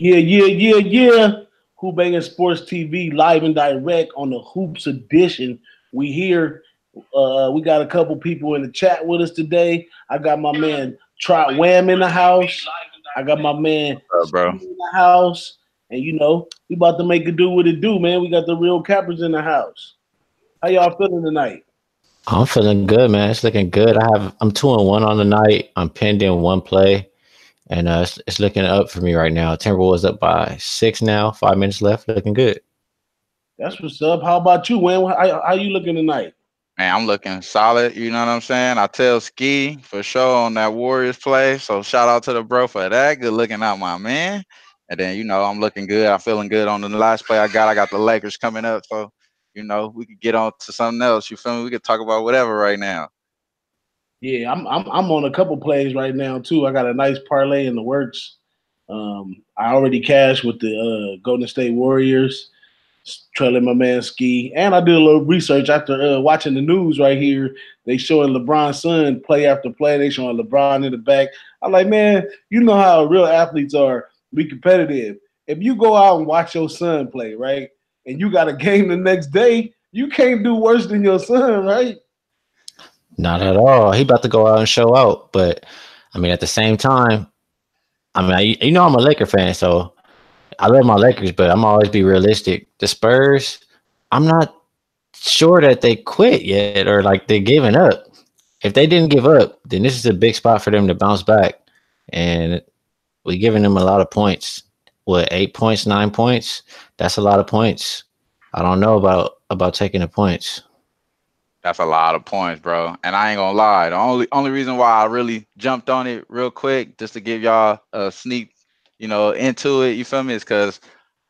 Yeah. Who-Bangin Sports TV, live and direct on the Hoops edition. We here. We got a couple people in the chat with us today. I got my man Trot Wham in the house. I got my man bro. in the house. And we about to make it do what it do, man. We got the real cappers in the house. How y'all feeling tonight? I'm feeling good, man. It's looking good. I'm 2-1 on the night. I'm pinned in one play. And it's looking up for me right now. Timberwolves up by 6 now. 5 minutes left. Looking good. That's what's up. How about you, Wayne? How you looking tonight? Man, I'm looking solid. You know what I'm saying? I tell Ski for sure on that Warriors play. So shout out to the bro for that. Good looking out, my man. And then, I'm looking good. I'm feeling good on the last play I got. I got the Lakers coming up. So, we could get on to something else. You feel me? We could talk about whatever right now. Yeah, I'm on a couple plays right now too. I got a nice parlay in the works. I already cashed with the Golden State Warriors, trailing my man Ski, and I did a little research after watching the news right here. They showing LeBron's son play after play. They showing LeBron in the back. I'm like, man, you know how real athletes are. Be competitive. If you go out and watch your son play, right, and you got a game the next day, you can't do worse than your son, right? Not at all. He about to go out and show out. But, I mean, at the same time, I mean, I'm a Laker fan, so I love my Lakers, but I'm always be realistic. The Spurs, I'm not sure that they quit yet or like they're giving up. If they didn't give up, then this is a big spot for them to bounce back. And we're giving them a lot of points. 8 points, 9 points? That's a lot of points. I don't know about taking the points. That's a lot of points, bro. And I ain't gonna lie. The only reason why I really jumped on it real quick, just to give y'all a sneak, into it, you feel me, is because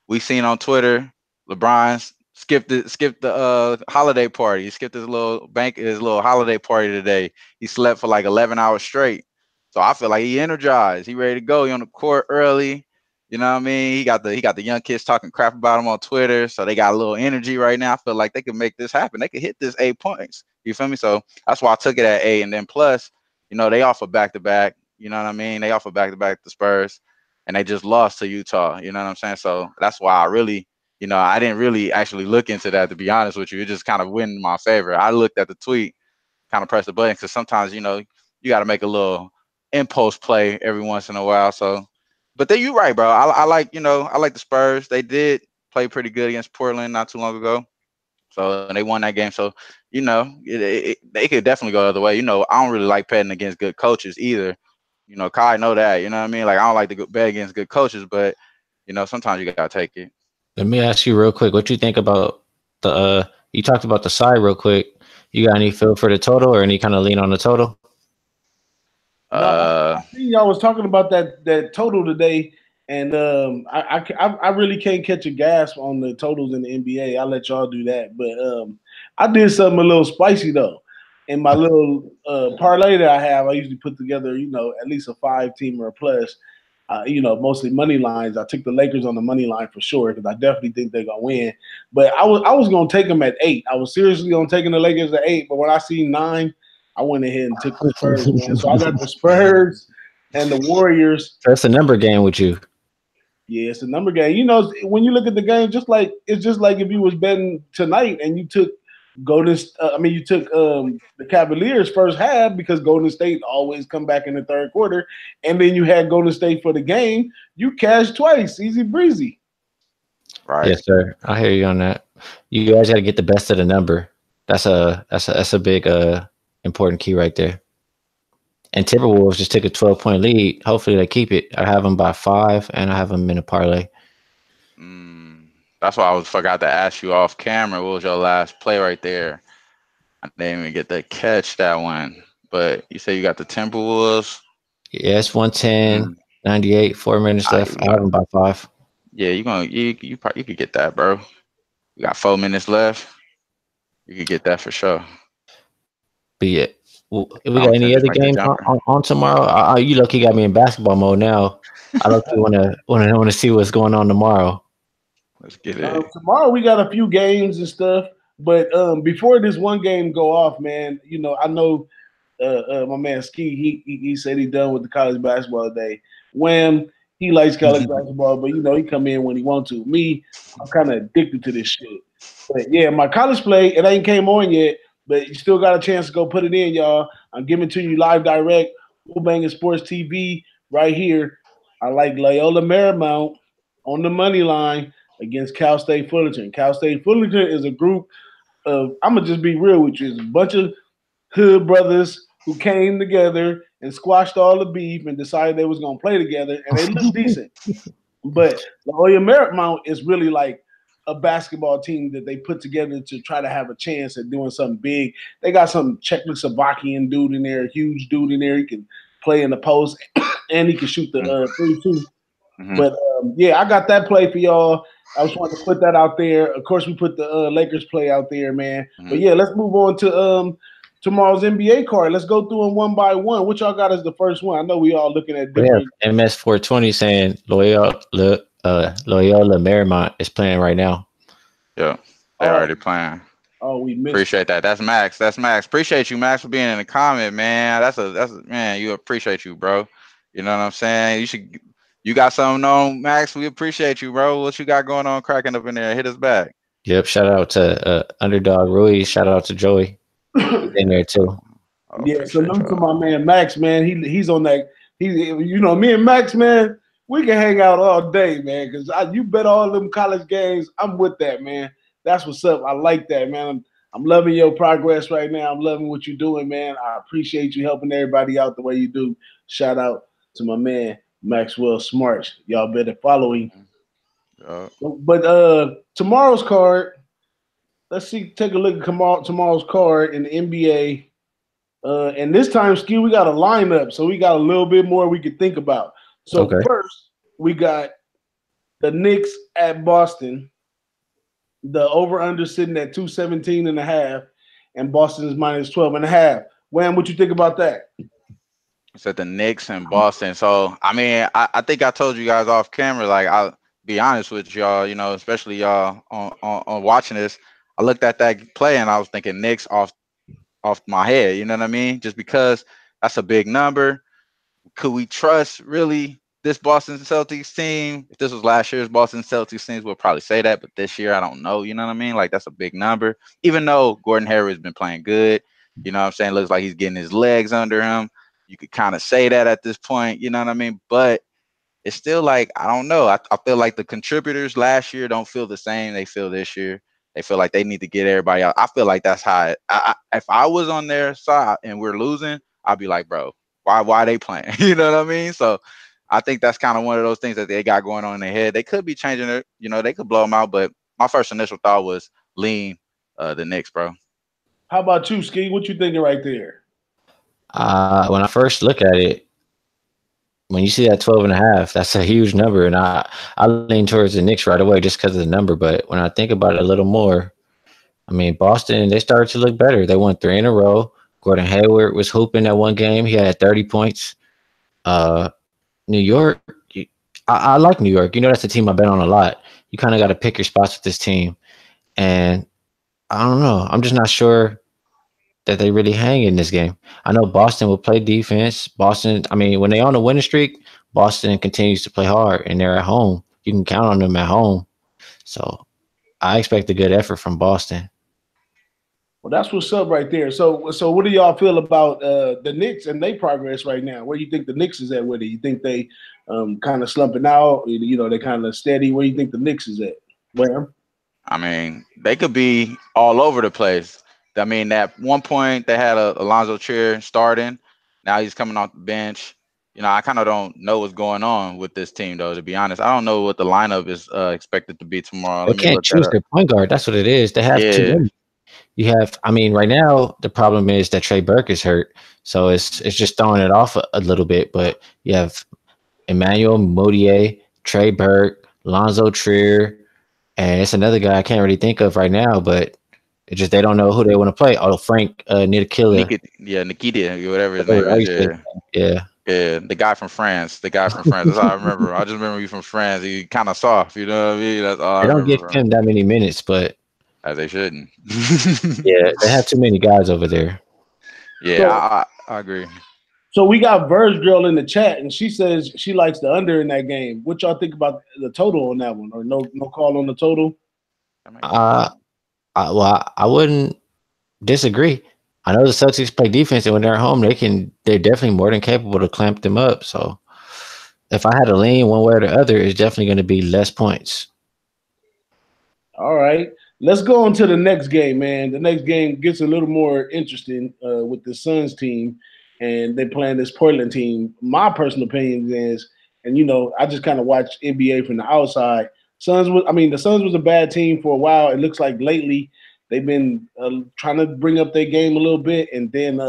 we seen on Twitter, LeBron skipped the holiday party. He skipped his little holiday party today. He slept for like 11 hours straight. So I feel like he energized. He ready to go. He on the court early. You know what I mean? He got the young kids talking crap about him on Twitter, so they got a little energy right now. I feel like they could make this happen. They could hit this 8 points. You feel me? So that's why I took it at 8. And then plus, they offer back-to-back. You know what I mean? They offer back-to-back the Spurs, and they just lost to Utah. You know what I'm saying? So that's why I really, I didn't really actually look into that, to be honest with you. It just kind of went in my favor. I looked at the tweet, kind of pressed the button, because sometimes, you got to make a little impulse play every once in a while. So. But then you're right, bro. I like the Spurs. They did play pretty good against Portland not too long ago. So they won that game. So, they could definitely go the other way. I don't really like betting against good coaches either. Kai know that. You know what I mean? Like, I don't like to bet against good coaches, but, sometimes you got to take it. Let me ask you real quick. What you think about you talked about the side real quick. You got any feel for the total or any kind of lean on the total? I think y'all was talking about that total today, and I really can't catch a gasp on the totals in the NBA. I'll let y'all do that, but I did something a little spicy though. In my little parlay that I have, I usually put together at least a 5-teamer or plus. Mostly money lines. I took the Lakers on the money line for sure because I definitely think they're gonna win. But I was gonna take them at 8. I was seriously gonna take the Lakers at 8, but when I see 9. I went ahead and took the Spurs, man. So I got the Spurs and the Warriors. That's a number game with you. Yeah, it's a number game. When you look at the game, it's just like if you was betting tonight and you took the Cavaliers first half because Golden State always come back in the third quarter, and then you had Golden State for the game. You cashed twice, easy breezy. Right. Yes, sir. I hear you on that. You guys got to get the best of the number. That's a big important key right there. And Timberwolves just took a 12-point lead. Hopefully they keep it. I have them by 5, and I have them in a parlay. That's why I forgot to ask you off camera. What was your last play right there? I didn't even get to catch that one. But you say you got the Timberwolves. Yeah, it's 110, 98, 4 minutes left. I have them by 5. Yeah, you could get that, bro. You got 4 minutes left. You could get that for sure. But yeah, we got any other games on tomorrow? You lucky got me in basketball mode now. I lucky want to see what's going on tomorrow. Let's get it. Tomorrow we got a few games and stuff, but before this one game go off, man, I know my man Ski he said he done with the college basketball today. When He likes college basketball, but he come in when he wants to. Me, I'm kind of addicted to this shit. But yeah, my college play, it ain't came on yet, but you still got a chance to go put it in, y'all. I'm giving to you live direct, Who-Bangin Sports TV right here. I like Loyola Marymount on the money line against Cal State Fullerton. Cal State Fullerton is a group of, I'm going to just be real with you, it's a bunch of hood brothers who came together and squashed all the beef and decided they was going to play together, and they look decent. But Loyola Marymount is really like a basketball team that they put together to try to have a chance at doing something big. They got some Czechoslovakian dude in there, huge dude in there. He can play in the post, and he can shoot the three too. Mm-hmm. But yeah, I got that play for y'all. I just wanted to put that out there. Of course, we put the Lakers play out there, man. Mm-hmm. But yeah, let's move on to tomorrow's NBA card. Let's go through them one by one. What y'all got as the first one? I know we all looking at different. MS 420 saying Loyola Marymount is playing right now. Yeah, they're already playing. Oh, we missed. Appreciate that. That's Max. Appreciate you, Max, for being in the comment, man. That's man. You appreciate you, bro. You know what I'm saying? You got something on, Max. We appreciate you, bro. What you got going on, cracking up in there? Hit us back. Yep. Shout out to Underdog Rui. Shout out to Joey. He's in there too. Oh, yeah, so look to my man Max, man. He's on that. Me and Max, man, we can hang out all day, man. Because you bet all them college games. I'm with that, man. That's what's up. I like that, man. I'm loving your progress right now. I'm loving what you're doing, man. I appreciate you helping everybody out the way you do. Shout out to my man Maxwell Smart. Y'all better follow him. But tomorrow's card. Let's take a look at tomorrow's card in the NBA. And this time, Ski, we got a lineup, so we got a little bit more we could think about. So first, we got the Knicks at Boston. The over-under sitting at 217.5, and Boston is minus 12.5. Wham, what you think about that? It's at the Knicks and Boston. So, I mean, I think I told you guys off camera, like, I'll be honest with y'all, especially y'all on watching this. I looked at that play and I was thinking Knicks off my head, you know what I mean? Just because that's a big number. Could we trust really this Boston Celtics team? If this was last year's Boston Celtics teams, we'll probably say that, but this year I don't know, you know what I mean? Like, that's a big number. Even though Gordon Hayward's been playing good, you know what I'm saying? Looks like he's getting his legs under him. You could kind of say that at this point, you know what I mean? But it's still like, I don't know. I feel like the contributors last year don't feel the same they feel this year. They feel like they need to get everybody out. I feel like that's how if I was on their side and we're losing, I'd be like, bro, why are they playing? You know what I mean? So I think that's kind of one of those things that they got going on in their head. They could be changing it. They could blow them out. But my first initial thought was lean the Knicks, bro. How about you, Ski? What you thinking right there? When I first look at it, when you see that 12.5, that's a huge number, and I lean towards the Knicks right away just because of the number. But when I think about it a little more, I mean, Boston, they started to look better. They won 3 in a row. Gordon Hayward was hooping that one game. He had 30 points. New York, I like New York. That's a team I bet on a lot. You kind of got to pick your spots with this team. And I don't know. I'm just not sure that they really hang in this game. I know Boston will play defense. Boston, I mean, when they're on a winning streak, Boston continues to play hard, and they're at home. You can count on them at home. So I expect a good effort from Boston. Well, that's what's up right there. So what do y'all feel about the Knicks and their progress right now? Where do you think the Knicks is at with it? You think they kind of slumping out? They kind of steady. Where do you think the Knicks is at? Where? I mean, they could be all over the place. I mean, at one point they had Alonzo Trier starting. Now he's coming off the bench. I kind of don't know what's going on with this team, though, to be honest. I don't know what the lineup is expected to be tomorrow. They can't choose their point guard. That's what it is. They have too many. You have, I mean, right now the problem is that Trey Burke is hurt, so it's just throwing it off a little bit. But you have Emmanuel Mudiay, Trey Burke, Lonzo Trier, and it's another guy I can't really think of right now. But it's just they don't know who they want to play. Oh, Frank Ntilikina. Nikita, whatever his name is. Yeah, the guy from France. That's all I remember. I just remember you from France. He kind of soft, you know what I mean? That's all. They don't give him that many minutes, but. As they shouldn't. Yeah, they have too many guys over there. Yeah, I agree. So we got Verge Girl in the chat, and she says she likes the under in that game. What y'all think about the total on that one, or no call on the total? I wouldn't disagree. I know the Celtics play defense, and when they're at home, they're definitely more than capable to clamp them up. So if I had to lean one way or the other, it's definitely going to be less points. All right. Let's go on to the next game, man. The next game gets a little more interesting with the Suns team, and they're playing this Portland team. My personal opinion is, and I just kind of watch NBA from the outside. The Suns was a bad team for a while. It looks like lately they've been trying to bring up their game a little bit, and then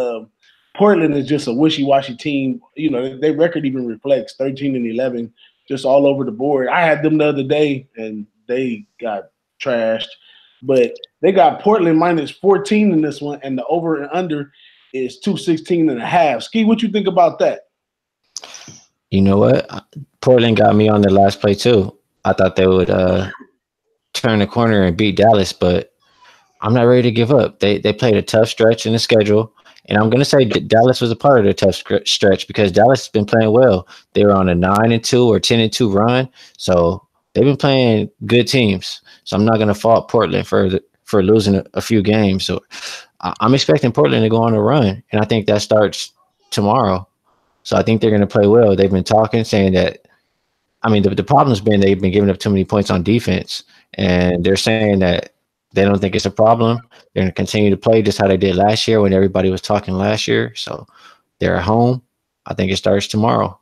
Portland is just a wishy-washy team. Their record even reflects 13-11, just all over the board. I had them the other day, and they got trashed. But they got Portland minus 14 in this one, and the over and under is 216.5. Ski, what you think about that? You know what? Portland got me on the last play too. I thought they would turn the corner and beat Dallas, but I'm not ready to give up. They played a tough stretch in the schedule, and I'm going to say Dallas was a part of the tough stretch because Dallas has been playing well. They were on a 9-2 or 10-2 run, so they've been playing good teams. So I'm not going to fault Portland for losing a few games. So I'm expecting Portland to go on a run, and I think that starts tomorrow. So I think they're going to play well. They've been talking, saying that. I mean, the problem's been they've been giving up too many points on defense, and they're saying that they don't think it's a problem. They're going to continue to play just how they did last year when everybody was talking last year. So they're at home. I think it starts tomorrow.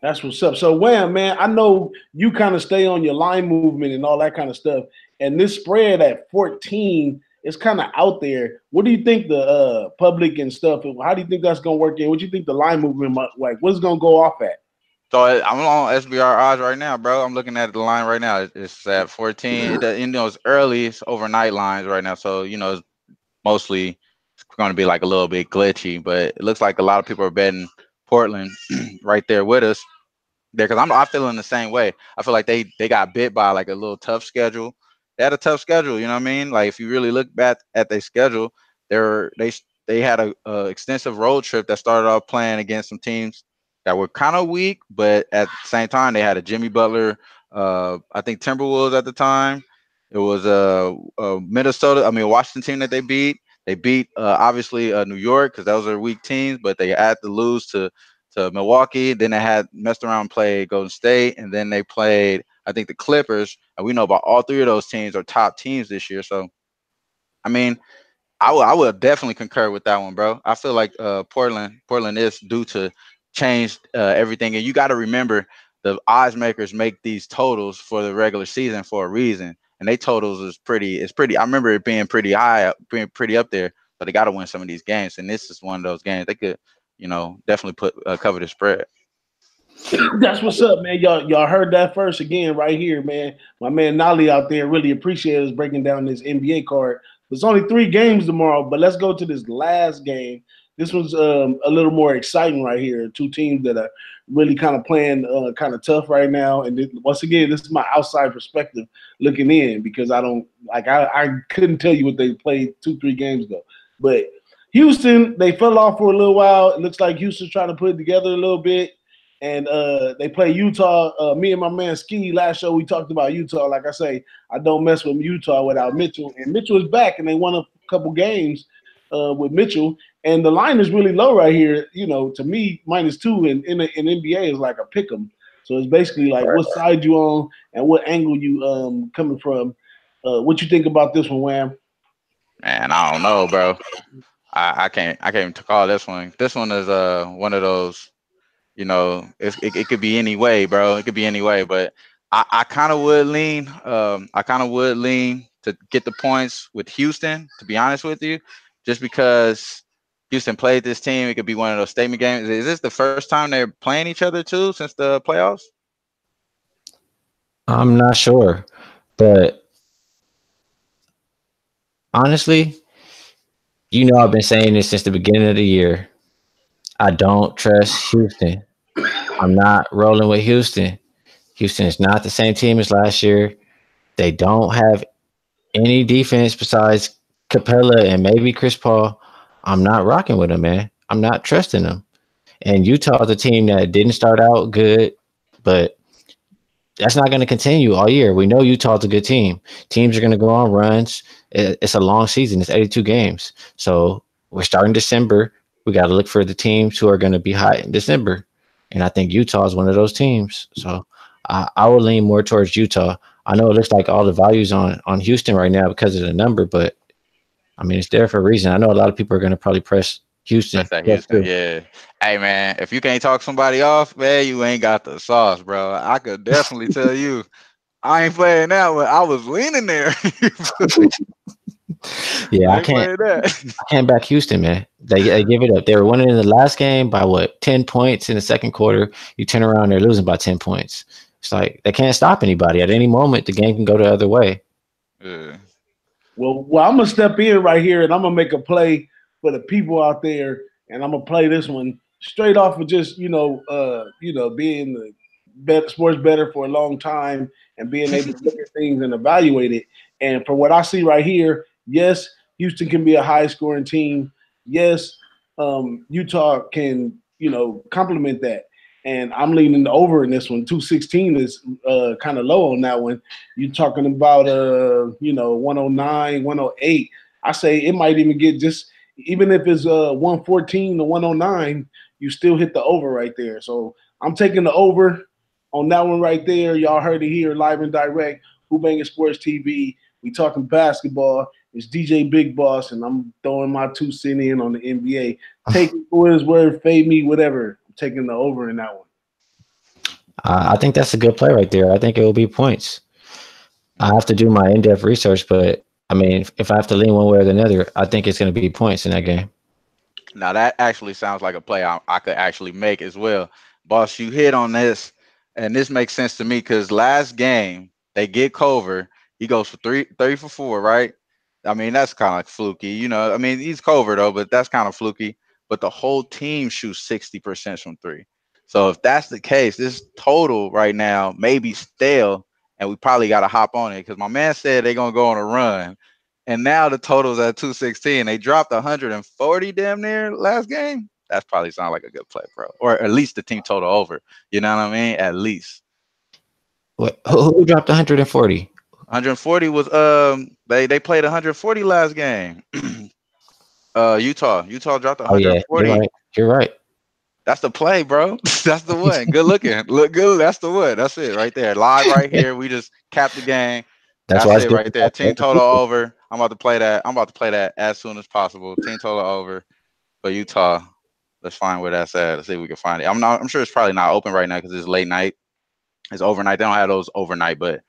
That's what's up. So, Wham, man, I know you kind of stay on your line movement and all that kind of stuff. And this spread at 14 is kind of out there. What do you think the public and stuff, how do you think that's going to work in? What do you think the line movement, like, what's going to go off at? So I'm on SBR odds right now, bro. I'm looking at the line right now. It's at 14. It's early. It's overnight lines right now. So, it's mostly going to be like a little bit glitchy, but it looks like a lot of people are betting Portland right there with us there because I'm feeling the same way. I feel like they got bit by like a little tough schedule. They had a tough schedule, you know what I mean? Like if you really look back at their schedule, they had a extensive road trip that started off playing against some teams that were kind of weak, but at the same time they had a Jimmy Butler, I think Timberwolves at the time. It was Washington team that they beat. They beat obviously New York because those are weak teams, but they had to lose to Milwaukee. Then they had messed around and played Golden State, and then they played I think the Clippers. And we know about all three of those teams are top teams this year. So, I mean, I would definitely concur with that one, bro. I feel like Portland is due to change everything, and you got to remember the odds makers make these totals for the regular season for a reason. And they totals is pretty. It's pretty. I remember it being pretty high, being pretty up there. But they got to win some of these games, and this is one of those games they could, definitely cover the spread. That's what's up, man. Y'all heard that first again right here, man. My man Nolly out there really appreciate us breaking down this NBA card. There's only 3 games tomorrow, but let's go to this last game. This was a little more exciting right here. 2 teams that are really kind of playing kind of tough right now. And once again, this is my outside perspective looking in because I couldn't tell you what they played 2-3 games ago. But Houston, they fell off for a little while. It looks like Houston's trying to put it together a little bit. And they play Utah. Me and my man Ski, last show we talked about Utah. Like I say, I don't mess with Utah without Mitchell. And Mitchell is back, and they won a couple games with Mitchell. And the line is really low right here. To me, -2 in NBA is like a pick 'em. So it's basically like what side you on and what angle you coming from. What you think about this one, Wham? Man, I don't know, bro. I can't even call this one. This one is one of those. It could be any way, bro. It could be any way, but I kind of would lean. I kind of would lean to get the points with Houston. To be honest with you, just because Houston played this team, it could be one of those statement games. Is this the first time they're playing each other too since the playoffs? I'm not sure, but honestly, I've been saying this since the beginning of the year. I don't trust Houston. I'm not rolling with Houston. Houston is not the same team as last year. They don't have any defense besides Capella and maybe Chris Paul. I'm not rocking with them, man. I'm not trusting them. And Utah's a team that didn't start out good, but that's not going to continue all year. We know Utah's a good team. Teams are going to go on runs. It's a long season. It's 82 games. So we're starting December. We got to look for the teams who are going to be hot in December. And I think Utah is one of those teams. So I would lean more towards Utah. I know it looks like all the values on Houston right now because of the number, but I mean, it's there for a reason. I know a lot of people are going to probably press Houston. That's that Houston, too. yeah. Hey man, if you can't talk somebody off, man, you ain't got the sauce, bro. I could definitely tell you, I ain't playing that one. I was leaning there. Yeah, I I ain't can't. playing that. I can't back Houston, man. They give it up. They were winning in the last game by 10 points in the second quarter. You turn around, they're losing by 10 points. It's like they can't stop anybody. At any moment, the game can go the other way. Yeah. Well, I'm gonna step in right here, and I'm gonna make a play for the people out there, and I'm gonna play this one straight off of just being the sports better for a long time and being able to look at things and evaluate it. And for what I see right here, yes, Houston can be a high scoring team. Yes, Utah can complement that. And I'm leaning the over in this one. 216 is kind of low on that one. You're talking about 109, 108. I say it might even get just even if it's 114 to 109, you still hit the over right there. So I'm taking the over on that one right there. Y'all heard it here live and direct. Who-Bangin Sports TV. We talking basketball. It's Djbigboss, and I'm throwing my 2 cents in on the NBA. Take it for his word, fade me, whatever. I'm taking the over in that one. I think that's a good play right there. I think it will be points. I have to do my in-depth research, but I mean, if I have to lean one way or the other, I think it's going to be points in that game. Now that actually sounds like a play I could actually make as well. Boss, you hit on this, and this makes sense to me because last game they get Culver. He goes for 30 for 4, right? I mean, that's kind of fluky. I mean, he's Culver though, but that's kind of fluky. But the whole team shoots 60% from 3. So if that's the case, this total right now may be stale, and we probably got to hop on it because my man said they're going to go on a run. And now the total's at 216. They dropped 140 damn near last game. That's probably sound like a good play, bro. Or at least the team total over. You know what I mean? At least. What? Who dropped 140? 140 was they played 140 last game. Utah dropped Oh yeah, 140. You're right. That's the play, bro. That's the one. Good looking. Look good. That's the one. That's it right there. Live right here. We just capped the game. That's That's why it's it good. right there. Team total over. I'm about to play that as soon as possible. Team total over for Utah. Let's find where that's at. Let's see if we can find it. I'm sure it's probably not open right now because it's late night. It's overnight. They don't have those overnight, but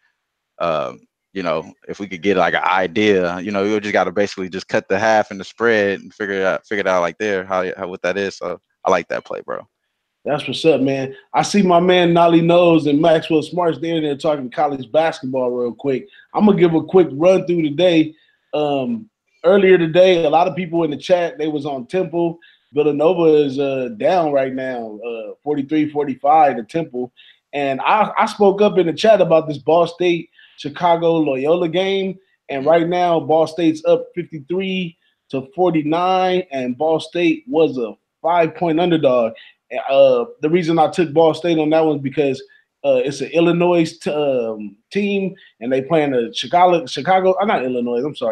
if we could get like an idea, we just got to basically just cut the half in the spread and figure it out like there how what that is. So I like that play, bro. That's what's up, man. I see my man Nolly Nose and Maxwell Smarts there talking college basketball real quick. I'm going to give a quick run through today. Earlier today, a lot of people in the chat, they was on Temple. Villanova is down right now, 43-45 to Temple. And I spoke up in the chat about this Ball State Chicago Loyola game. And right now, Ball State's up 53-49, and Ball State was a 5-point underdog. The reason I took Ball State on that one is because it's an Illinois team, and they playing the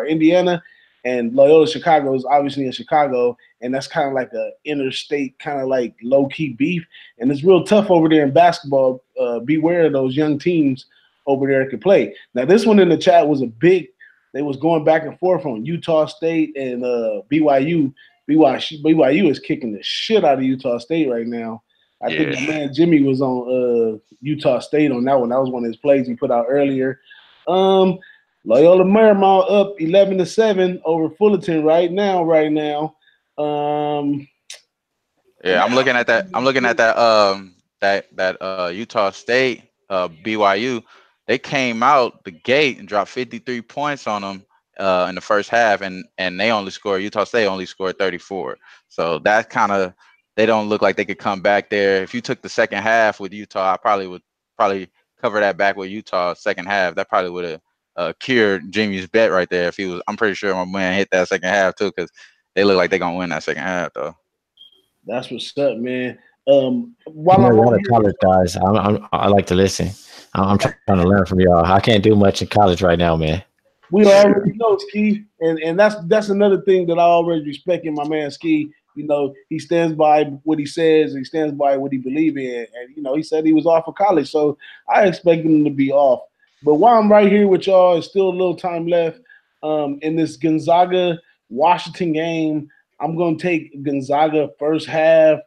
Indiana, and Loyola Chicago is obviously in Chicago, and that's kind of like a interstate kind of like low-key beef, and it's real tough over there in basketball. Beware of those young teams over there that can play. Now, this one in the chat was they was going back and forth on Utah State and BYU. BYU is kicking the shit out of Utah State right now. I think my man Jimmy was on Utah State on that one. That was one of his plays he put out earlier. Loyola Marymount up 11-7 over Fullerton right now. I'm looking at that Utah State BYU. They came out the gate and dropped 53 points on them in the first half, and Utah State only scored 34. So that kind of, they don't look like they could come back there. If you took the second half with Utah, I probably would cover that back with Utah second half. That probably would have cured Jimmy's bet right there. I'm pretty sure my man hit that second half too, because they look like they're gonna win that second half though. That's what's up, man. You While know, I'm you're on the here, college guys. I like to listen. I'm trying to learn from y'all. I can't do much in college right now, man. we already know Ski, and that's another thing that I already respect in my man Ski. You know, he stands by what he says. He stands by what he believes in, and you know, he said he was off of college, so I expect him to be off. But while I'm right here with y'all, it's still a little time left in this Gonzaga Washington game. I'm gonna take Gonzaga first half.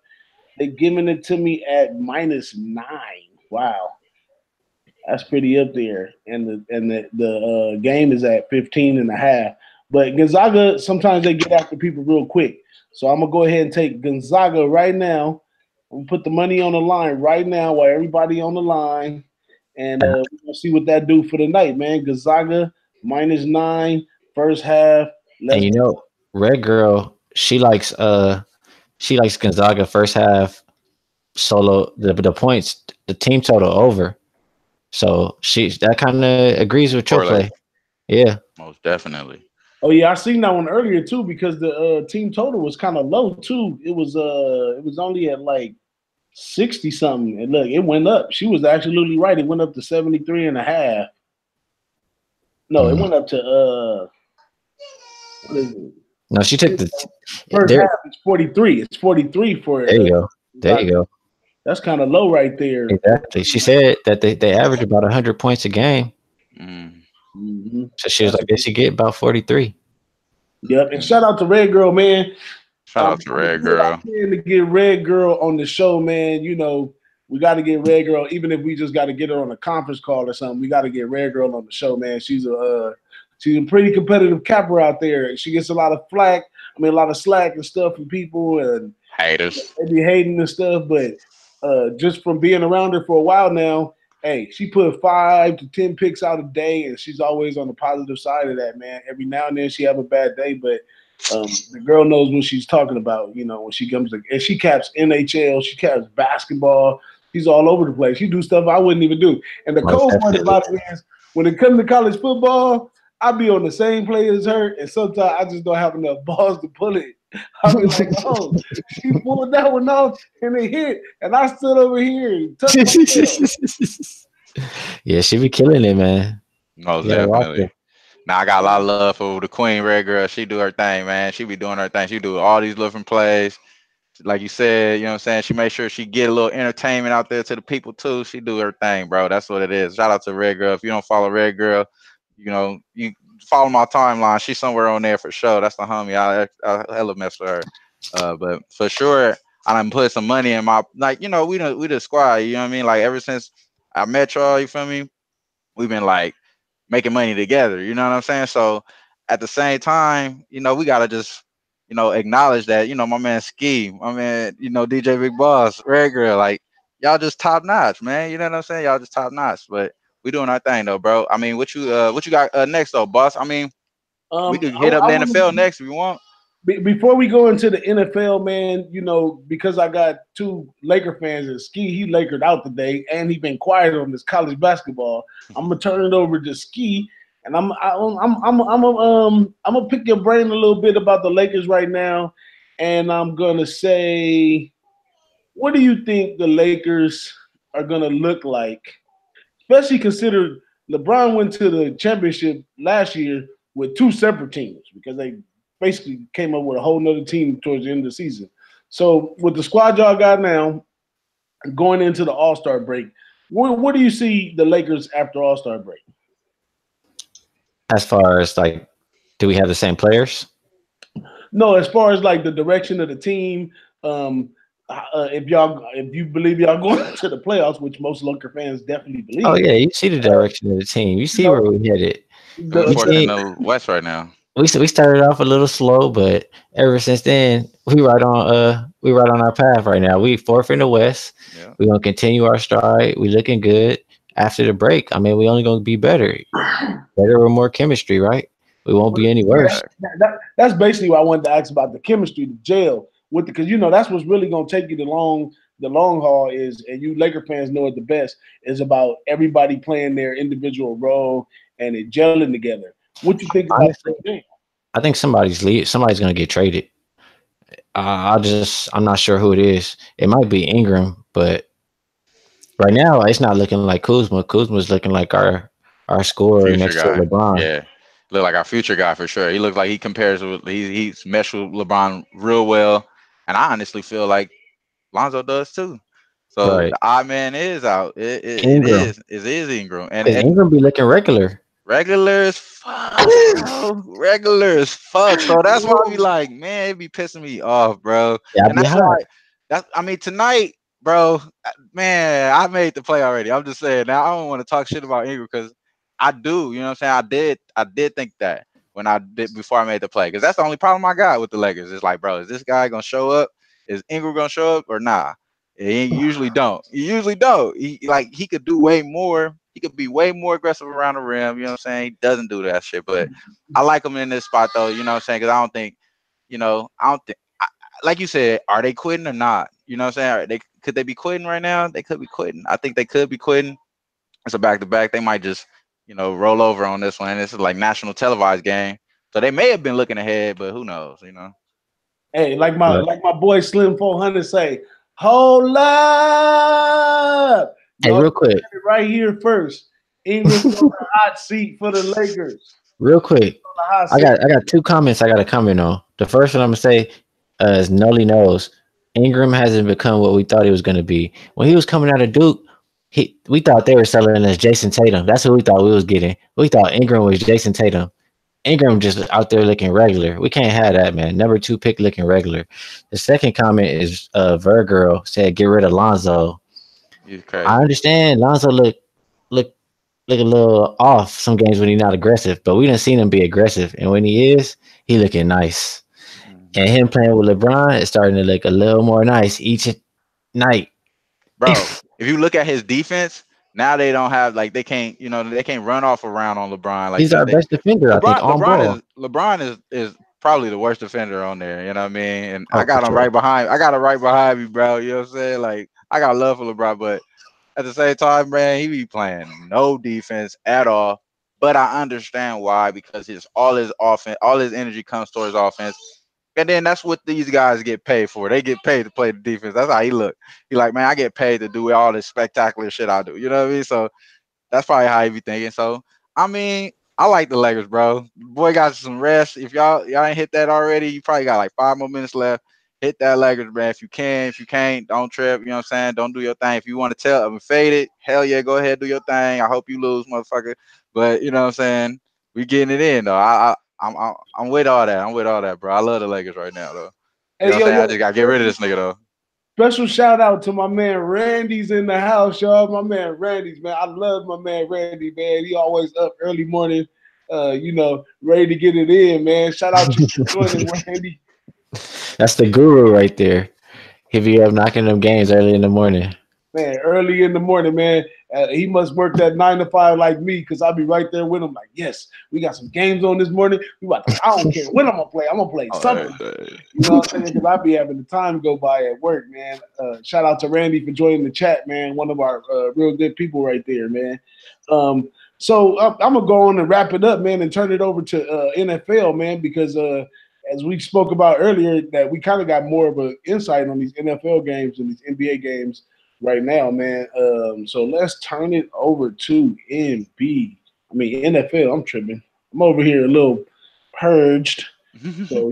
They're giving it to me at -9. Wow, that's pretty up there. And the game is at 15 and a half. But Gonzaga, sometimes they get after people real quick. So I'm going to go ahead and take Gonzaga right now. I'm going to put the money on the line right now while everybody on the line. And And, we're going to see what that do for the night, man. Gonzaga -9, first half. and Let's you go. know, Red Girl, she likes Gonzaga first half solo the points, the team total over. So she that kind of agrees with your play. Correlate. Yeah. Most definitely. Oh yeah, I seen that one earlier too because the team total was kind of low too. It was only at like 60 something. And look, it went up. She was absolutely right. It went up to 73 and a half. No, it Mm. went up to what is it? No, she took the First there. half is 43. It's 43 for There you go. There you go. that's kind of low right there. Exactly. She said that they average about 100 points a game. Mm. Mm-hmm. So she was like, they should get about 43. Yep. And shout out to Red Girl, man. Shout out to I'm gonna Red do what I Girl. can to get Red Girl on the show, man. You know, we got to get Red Girl, even if we just got to get her on a conference call or something. We got to get Red Girl on the show, man. She's a pretty competitive capper out there. She gets a lot of flack. I mean, a lot of slack and stuff from people, and Haters. they be hating and stuff. But just from being around her for a while now, hey, she put 5 to 10 picks out a day, and she's always on the positive side of that, man. Every now and then she have a bad day, but the girl knows what she's talking about. You know, when she comes to, and she caps NHL, she caps basketball. She's all over the place. She do stuff I wouldn't even do. And the Most cold part definitely. about it is, when it comes to college football, I be on the same play as her, and sometimes I just don't have enough balls to pull it. I be like, oh, she pulled that one off and it hit, and I stood over here and tucked my tail. Yeah, she be killing it, man. Most You gotta watch her. definitely. Now I got a lot of love for the Queen Red Girl. She do her thing, man. She be doing her thing. She do all these different plays. Like you said, you know what I'm saying? She make sure she get a little entertainment out there to the people too. She do her thing, bro. That's what it is. Shout out to Red Girl. If you don't follow Red Girl, you know, you follow my timeline. She's somewhere on there for sure. That's the homie. I hella mess with her. But for sure, I done put some money in my, like, you know, we the squad, you know what I mean? Like ever since I met y'all, you feel me? We've been like making money together. You know what I'm saying? So at the same time, you know, we gotta just, you know, acknowledge that, you know, my man Ski, my man, you know, Djbigboss, Red Girl, like y'all just top notch, man. You know what I'm saying? Y'all just top notch. But we doing our thing though, bro. I mean, what you got next though, boss? I mean, we could hit up I the want NFL to. next if you want. Before we go into the NFL, man, you know, because I got 2 Laker fans and Ski, he Lakered out today, and he been quiet on this college basketball. I'm gonna turn it over to Ski, and I'm gonna pick your brain a little bit about the Lakers right now, and I'm gonna say, what do you think the Lakers are gonna look like, especially considered LeBron went to the championship last year with 2 separate teams because they basically came up with a whole nother team towards the end of the season. So with the squad y'all got now, going into the All-Star break, what do you see the Lakers after All-Star break? As far as like, do we have the same players? No, as far as like the direction of the team, if you believe y'all going to the playoffs, which most Laker fans definitely Oh believe, yeah, you see the direction of the team. You you see where know, we headed. We the, You fourth in see, the West right now. we started off a little slow, but ever since then, we right on our path right now. We fourth in the West. Yeah. We're gonna continue our stride. We looking good after the break. I mean, we only gonna be better with more chemistry, right? We won't be any yeah, worse. Fact. that's basically what I wanted to ask about the chemistry, the jail with because you know that's what's really gonna take you the long haul is, and you Laker fans know it the best, is about everybody playing their individual role and it gelling together. What you think about Honestly, that? I think somebody's gonna get traded. I'm not sure who it is. It might be Ingram, but right now it's not looking like Kuzma. Kuzma's looking like our scorer Future next to guy. LeBron. Yeah. Look like our future guy for sure. He looks like he compares with he's meshed with LeBron real well. And I honestly feel like Lonzo does too. So Right. the odd man is out. It Ingram. is. It is Ingram. Because And Ingram be looking regular. regular as fuck, bro. Regular as fuck. So that's why I be like, man, it be pissing me off, bro. Yeah, I And be that's hot. why I mean tonight, bro, man, I made the play already. I'm just saying now I don't want to talk shit about Ingram because I do, you know what I'm saying? I did think that when I did before I made the play. Because that's the only problem I got with the Lakers. It's like, bro, is this guy gonna show up? Is Ingram gonna show up or nah? He usually don't. He usually don't. He could do way more. He could be way more aggressive around the rim. You know what I'm saying? He doesn't do that shit. But I like him in this spot though. You know what I'm saying? Because I don't think, I don't think. Like you said, are they quitting or not? You know what I'm saying? Could they be quitting right now? They could be quitting. I think they could be quitting. It's a back to back. They might just, roll over on this one. This is like national televised game. So they may have been looking ahead, but who knows, Hey, But like my boy Slim 400 say, hold up. hey, Y'all real quick, right here first. Ingram's on the hot seat for the Lakers. real quick. On the hot I seat. got two comments I got to comment on. The first one I'm gonna say is Nolly knows Ingram hasn't become what we thought he was gonna be. When he was coming out of Duke, we thought they were selling us Jason Tatum. That's what we thought we was getting. We thought Ingram was Jason Tatum. Ingram just out there looking regular. We can't have that, man. Number 2 pick looking regular. The second comment is Vergirl said get rid of Lonzo. He's crazy. I understand Lonzo look a little off some games when he's not aggressive, but we done seen him be aggressive, and when he is, he looking nice. And him playing with LeBron is starting to look a little more nice each night. Bro, if you look at his defense, now they don't have they can't, they can't run off around on LeBron like He's our best defender, I think, on ball. LeBron is probably the worst defender on there, you know what I mean? And Oh, I got for him sure. I got him right behind me, bro. You know what I'm saying? Like I got love for LeBron, but at the same time, man, he be playing no defense at all. But I understand why, because all his offense, all his energy comes towards offense. And then that's what these guys get paid for. They get paid to play the defense. That's how he look. He like, man, I get paid to do all this spectacular shit I do. You know what I mean? So that's probably how he be thinking. So I mean, I like the Lakers, bro. Boy got some rest. If y'all ain't hit that already, you probably got like 5 more minutes left. Hit that Lakers, man. If you can, if you can't, don't trip. You know what I'm saying? Don't do your thing. If you want to tell them fade it, hell yeah, go ahead, do your thing. I hope you lose, motherfucker. But you know what I'm saying? We getting it in though. I'm with all that. I'm with all that, bro. I love the Lakers right now though. You know Hey, what I'm saying? I yo, just gotta get rid of this nigga though. special shout out to my man Randy's in the house, y'all. My man Randy's, man. I love my man Randy, man. He always up early morning, ready to get it in, man. Shout out to you for joining, Randy. That's the guru right there. He be up knocking them games early in the morning. Man, early in the morning, man. He must work that 9 to 5 like me, because I'll be right there with him. Like, yes, we got some games on this morning. I don't care when I'm gonna play. I'm gonna play something. You know what I'm saying? Because I be having the time go by at work, man. Shout out to Randy for joining the chat, man. One of our real good people right there, man. So I'm gonna go on and wrap it up, man, and turn it over to NFL, man, because as we spoke about earlier, that we kind of got more of an insight on these NFL games and these NBA games right now, man. So let's turn it over to NFL. I'm tripping. I'm over here a little purged. So,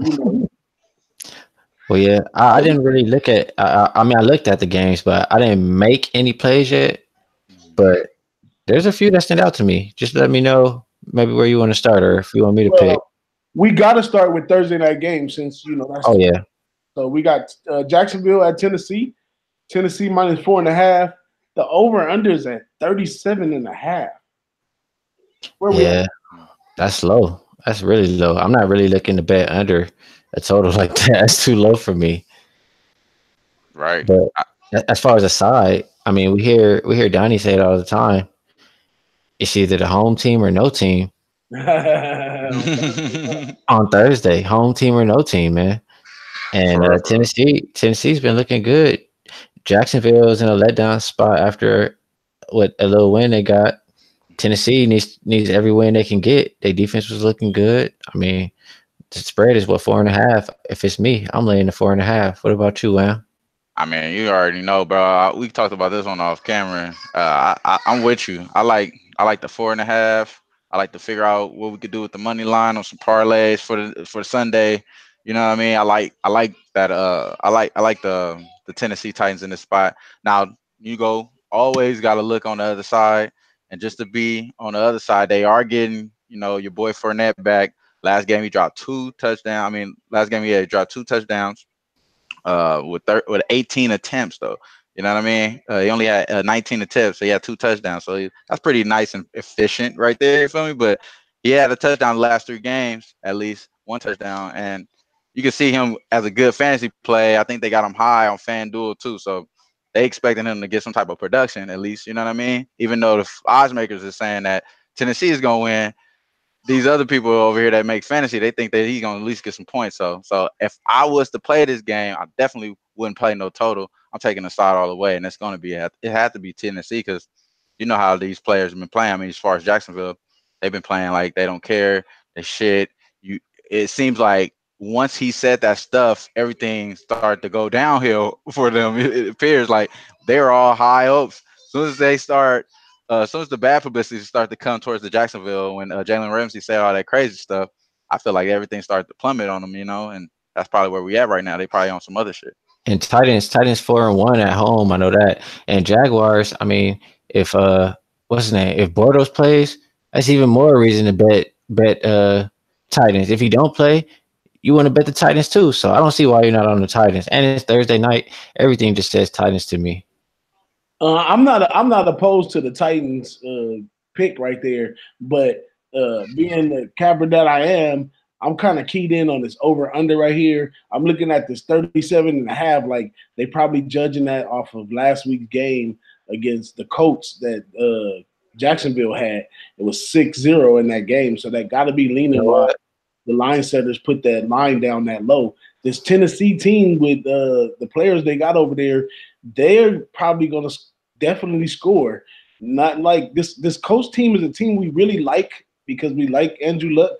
Well, yeah, I didn't really look at. I mean, I looked at the games, but I didn't make any plays yet. But there's a few that stand out to me. Just let me know maybe where you want to start, or if you want me to pick. We got to start with Thursday night games since that's. Oh yeah. So we got Jacksonville at Tennessee. Tennessee minus 4.5. The over under is at 37.5. Yeah, that's low. That's really low. I'm not really looking to bet under a total like that. That's too low for me. Right. But as far as a side, I mean, we hear Donnie say it all the time. It's either the home team or no team. On Thursday, home team or no team, man. And Tennessee's been looking good. Jacksonville's in a letdown spot after what a little win they got. Tennessee needs every win they can get. Their defense was looking good. I mean, the spread is what, 4.5. If it's me, I'm laying the 4.5. What about you, Wham? I mean, you already know, bro. We talked about this one off camera. I'm with you. I like the 4.5. I like to figure out what we could do with the money line on some parlays for Sunday. You know what I mean? I like that. I like the Tennessee Titans in this spot. Now you go always got to look on the other side, and just to be on the other side, they are getting your boy Fournette back. Last game he dropped 2 touchdowns. I mean, last game he dropped 2 touchdowns with 18 attempts though. You know what I mean? He only had 19 attempts, so he had 2 touchdowns. So that's pretty nice and efficient right there. You feel me? But he had a touchdown the last 3 games, at least one touchdown, and you can see him as a good fantasy play. I think they got him high on FanDuel too, so they expecting him to get some type of production at least. You know what I mean? Even though the odds makers are saying that Tennessee is gonna win, these other people over here that make fantasy, they think that he's gonna at least get some points. So if I was to play this game, I definitely wouldn't play no total. I'm taking the side all the way, and it's gonna be it had to be Tennessee because you know how these players have been playing. I mean, as far as Jacksonville, they've been playing like they don't care, they shit. It seems like once he said that stuff, everything started to go downhill for them. It appears like they're all high hopes. As soon as they start as soon as the bad publicity started to come towards the Jacksonville when Jalen Ramsey said all that crazy stuff, I feel like everything started to plummet on them, and that's probably where we at right now. They probably on some other shit. And Titans 4-1 at home. I know that. And Jaguars. I mean, if what's his name? If Bortles plays, that's even more reason to bet Titans. If he don't play, you want to bet the Titans too. So I don't see why you're not on the Titans. And it's Thursday night. Everything just says Titans to me. I'm not opposed to the Titans pick right there, but being the capper that I am, I'm kind of keyed in on this over under right here. I'm looking at this 37.5. Like they probably judging that off of last week's game against the Colts that Jacksonville had. It was 6-0 in that game, so that got to be leaning why the line setters put that line down that low. This Tennessee team with the players they got over there, they're probably going to definitely score. Not like this Coast team is a team we really like because we like Andrew Luck,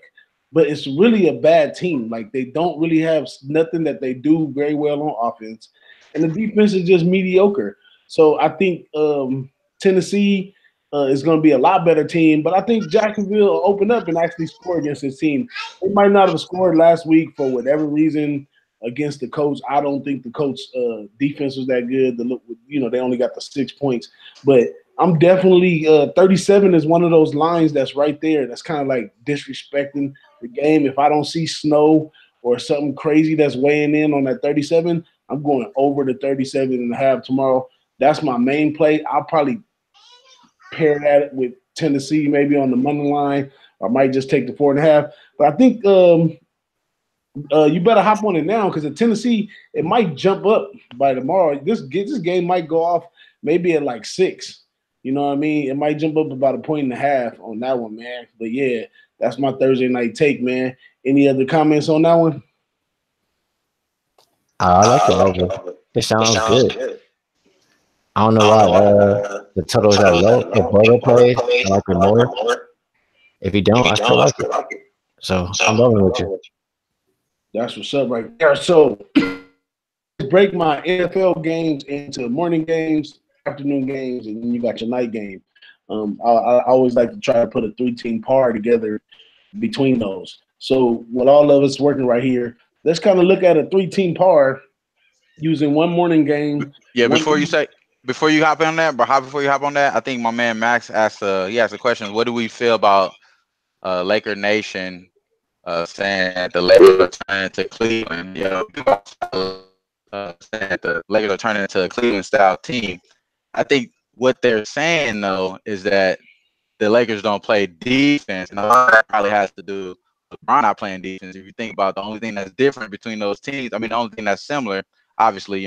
but it's really a bad team. Like they don't really have nothing that they do very well on offense, and the defense is just mediocre. So I think Tennessee is going to be a lot better team, but I think Jacksonville will open up and actually score against this team. They might not have scored last week for whatever reason against the Colts. I don't think the Colts defense was that good. They only got the 6 points, but I'm definitely 37 is one of those lines that's right there. That's kind of like disrespecting the game. If I don't see snow or something crazy that's weighing in on that 37, I'm going over the 37.5 tomorrow. That's my main play. I'll probably pair that with Tennessee maybe on the money line. I might just take the 4.5. But I think you better hop on it now because in Tennessee, it might jump up by tomorrow. This game might go off maybe at like 6. You know what I mean? It might jump up about 1.5 on that one, man. But yeah, that's my Thursday night take, man. Any other comments on that one? I like the over. It sounds good. I don't know why the total is that low. If Bortles plays, I like it more. If he don't, I still like it. So I'm loving with you. That's what's up right there. So break my NFL games into morning games, afternoon games, and then you got your night game. I always like to try to put a 3-team par together between those. So with all of us working right here, let's kind of look at a 3-team par using one morning game. Yeah, before you hop on that, before you hop on that, I think my man Max asked a question. What do we feel about Laker Nation saying that the Lakers are turning to Cleveland? Saying that the Lakers are turning into a Cleveland style team. I think what they're saying though is that the Lakers don't play defense, and a lot of that probably has to do with LeBron not playing defense. If you think about the only thing that's different between those teams, I mean, the only thing that's similar, obviously,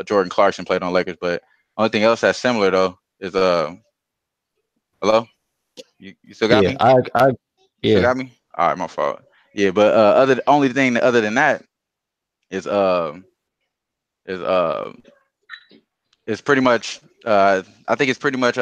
Jordan Clarkson played on Lakers, but only thing else that's similar though is hello, you still got Yeah, me? Still yeah. got me? All right, my fault. Yeah, but only thing other than that is is it's pretty much I think it's pretty much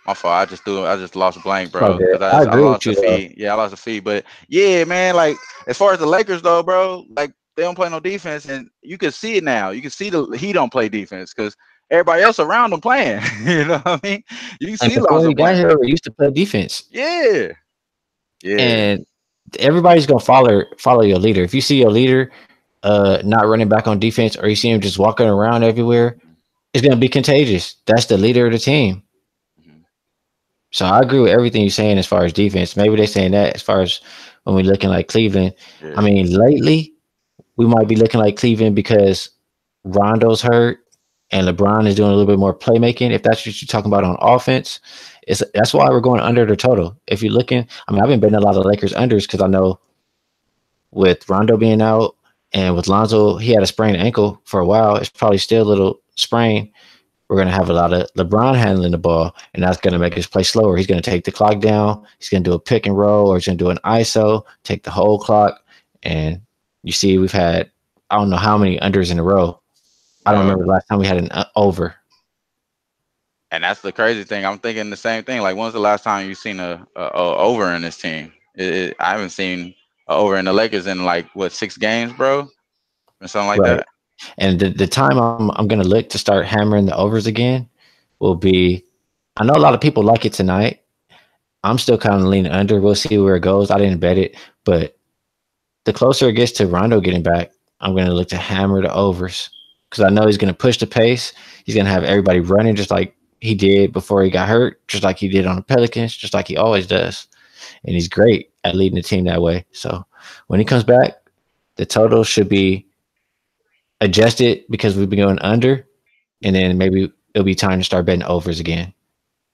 My fault. I just lost blank, bro. Okay, Because I I agree with lost the you though. feed. Yeah, I lost the feed. But yeah, man, like as far as the Lakers though, bro, like they don't play no defense, and you can see it now. You can see he don't play defense because everybody else around him playing. You know what I mean? You can And see before Lonzo he got playing. here, we used to play defense, Yeah, yeah, and everybody's gonna follow your leader. If you see your leader not running back on defense, or you see him just walking around everywhere, it's gonna be contagious. That's the leader of the team. mhm, So I agree with everything you're saying as far as defense. Maybe they're saying that as far as when we're looking like Cleveland. I yeah, mean, lately we might be looking like Cleveland because Rondo's hurt and LeBron is doing a little bit more playmaking. If that's what you're talking about on offense, that's why we're going under the total. If you're looking, I mean, I've been betting a lot of Lakers unders because I know with Rondo being out and with Lonzo, he had a sprained ankle for a while. It's probably still a little sprain. We're going to have a lot of LeBron handling the ball, and that's going to make us play slower. He's going to take the clock down. He's going to do a pick and roll, or he's going to do an ISO, take the whole clock. And you see, we've had, I don't know how many unders in a row. I don't yeah. remember the last time we had an over. And that's the crazy thing. I'm thinking the same thing. Like, when's the last time you seen a over in this team? I haven't seen a over in the Lakers in like what 6 games, bro, or something like Right. that. And the time I'm going to look to start hammering the overs again will be, I know a lot of people like it tonight. I'm still kind of leaning under. We'll see where it goes. I didn't bet it, but the closer it gets to Rondo getting back, I'm going to look to hammer the overs because I know he's going to push the pace. He's going to have everybody running just like he did before he got hurt, just like he did on the Pelicans, just like he always does. And he's great at leading the team that way. So when he comes back, the total should be adjusted because we've been going under, and then maybe it'll be time to start betting overs again.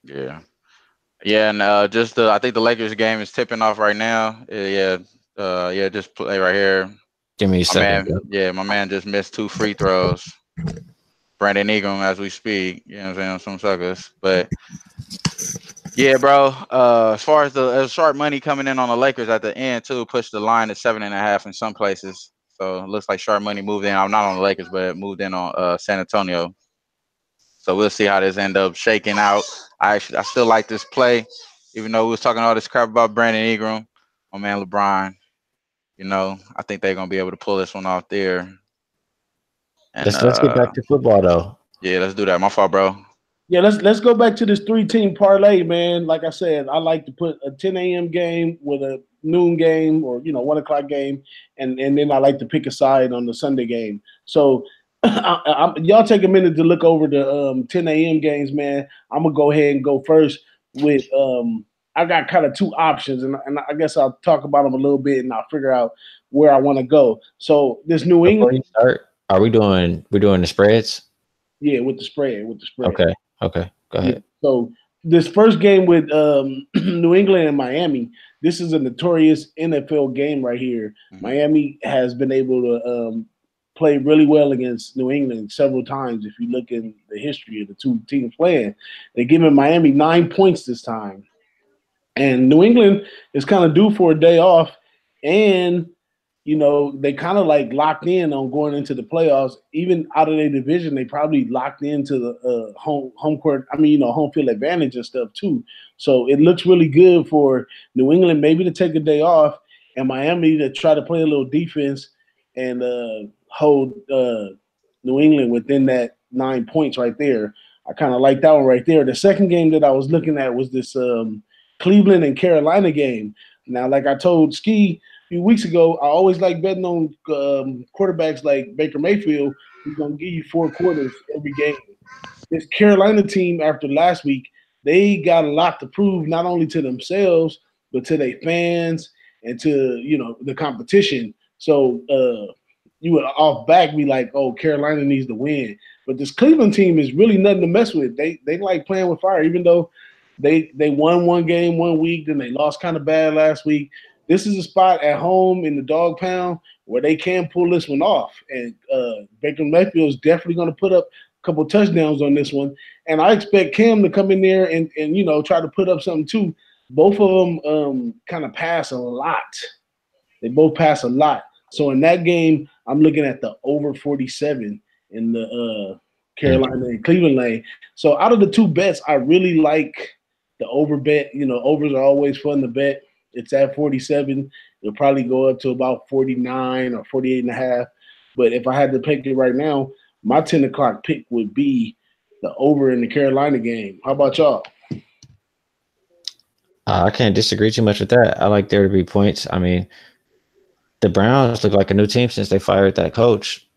Yeah, yeah, and just I think the Lakers game is tipping off right now. Yeah, yeah, just play right here. Give me a My second, man, bro. yeah, my man just missed 2 free throws. Brandon Ingram, as we speak, you know what I'm saying, some suckers, but yeah, bro. As far as the sharp money coming in on the Lakers at the end too, pushed the line to 7.5 in some places. So it looks like sharp money moved in. I'm not on the Lakers, but it moved in on San Antonio. So we'll see how this end up shaking out. I still like this play, even though we was talking all this crap about Brandon Ingram, my man LeBron. You know, I think they're gonna be able to pull this one off there. And Let's get back to football though. yeah, let's do that. My fault, bro. Yeah, let's go back to this 3-team parlay, man. Like I said, I like to put a 10 a.m. game with a noon game or 1 o'clock game, and then I like to pick a side on the Sunday game. So y'all take a minute to look over the 10 a.m. games, man. I'm gonna go ahead and go first with I got kind of 2 options, and I guess I'll talk about them a little bit, and I'll figure out where I want to go. So this New Before England, you start, are we're doing the spreads? yeah, with the spread. Okay. Okay. Go Yeah. ahead. So this first game with New England and Miami, this is a notorious NFL game right here. Mhm. Miami has been able to play really well against New England several times. If you look in the history of the 2 teams playing, they're giving Miami 9 points this time. And New England is kind of due for a day off, and they kind of like locked in on going into the playoffs. Even out of their division, they probably locked into the home court. I mean, home field advantage and stuff too. So it looks really good for New England maybe to take a day off, and Miami to try to play a little defense and hold New England within that 9 points right there. I kind of like that one right there. The second game that I was looking at was this Cleveland and Carolina game. Now, like I told Ski few weeks ago, I always like betting on quarterbacks like Baker Mayfield, who's going to give you 4 quarters every game. This Carolina team, after last week, they got a lot to prove, not only to themselves, but to their fans and to, the competition. So you would off back be like, oh, Carolina needs to win. But this Cleveland team is really nothing to mess with. They like playing with fire, even though they won 1 game 1 week, then they lost kind of bad last week. This is a spot at home in the dog pound where they can pull this one off. And Baker Mayfield is definitely going to put up a couple touchdowns on this one. And I expect Cam to come in there and try to put up something too. Both of them kind of pass a lot. They both pass a lot. So in that game, I'm looking at the over 47 in the Carolina and Cleveland lane. So out of the 2 bets, I really like the over bet. You know, overs are always fun to bet. It's at 47. It'll probably go up to about 49 or 48 and a half. But if I had to pick it right now, my 10 o'clock pick would be the over in the Carolina game. How about y'all? I can't disagree too much with that. I like there to be points. I mean, the Browns look like a new team since they fired that coach.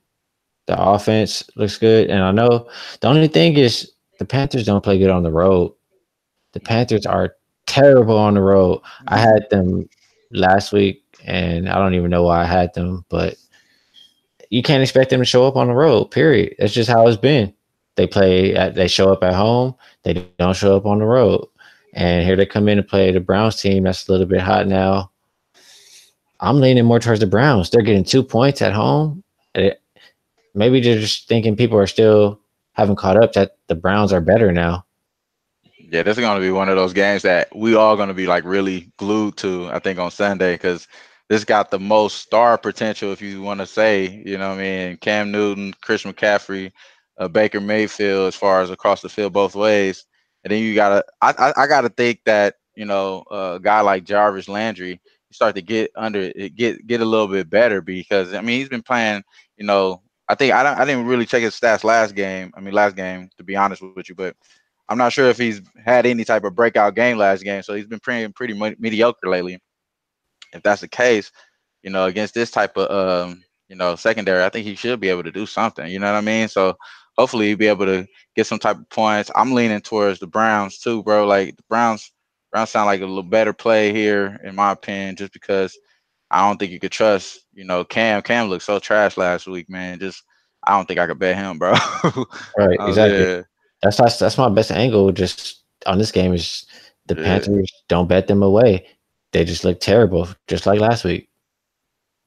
The offense looks good. And I know the only thing is the Panthers don't play good on the road. The Panthers are terrible on the road. I had them last week, and I don't even know why I had them, but you can't expect them to show up on the road, period. That's just how it's been. They show up at home. They don't show up on the road. And here they come in to play the Browns team that's a little bit hot now. I'm leaning more towards the Browns. They're getting 2 points at home. Maybe they're just thinking people are still haven't caught up that the Browns are better now. Yeah, this is going to be one of those games that we all going to be like really glued to, I think, on Sunday, because this got the most star potential, if you want to say, you know what I mean, Cam Newton, Chris McCaffrey, Baker Mayfield, as far as across the field both ways. And then you got to, I got to think that, you know, a guy like Jarvis Landry, you start to get a little bit better because, I mean, he's been playing, you know, I didn't really check his stats last game, to be honest with you, but I'm not sure if he's had any type of breakout game last game. So he's been pretty mediocre lately. If that's the case, you know, against this type of, you know, secondary, I think he should be able to do something. You know what I mean? So hopefully he'll be able to get some type of points. I'm leaning towards the Browns too, bro. Like the Browns sound like a little better play here, in my opinion, just because I don't think you could trust, you know, Cam. Cam looked so trash last week, man. I don't think I could bet him, bro. Right, exactly. Yeah. That's my best angle. Just on this game is the Panthers don't bet them away. They just look terrible, just like last week.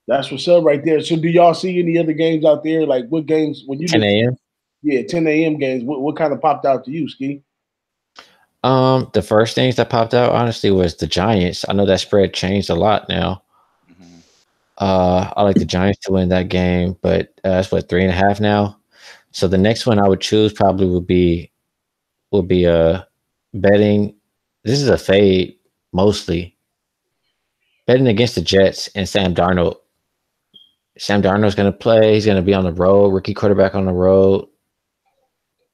That's what's up right there. So, do y'all see any other games out there? Like, what games when you 10 a.m. Yeah, 10 a.m. games. What kind of popped out to you, Ski? The first things that popped out, honestly, was the Giants. I know that spread changed a lot now. Mm-hmm. I like the Giants to win that game, but that's what 3.5 now. So the next one I would choose probably would be betting. This is a fade mostly. Betting against the Jets and Sam Darnold. Sam Darnold's going to play. He's going to be on the road. Rookie quarterback on the road.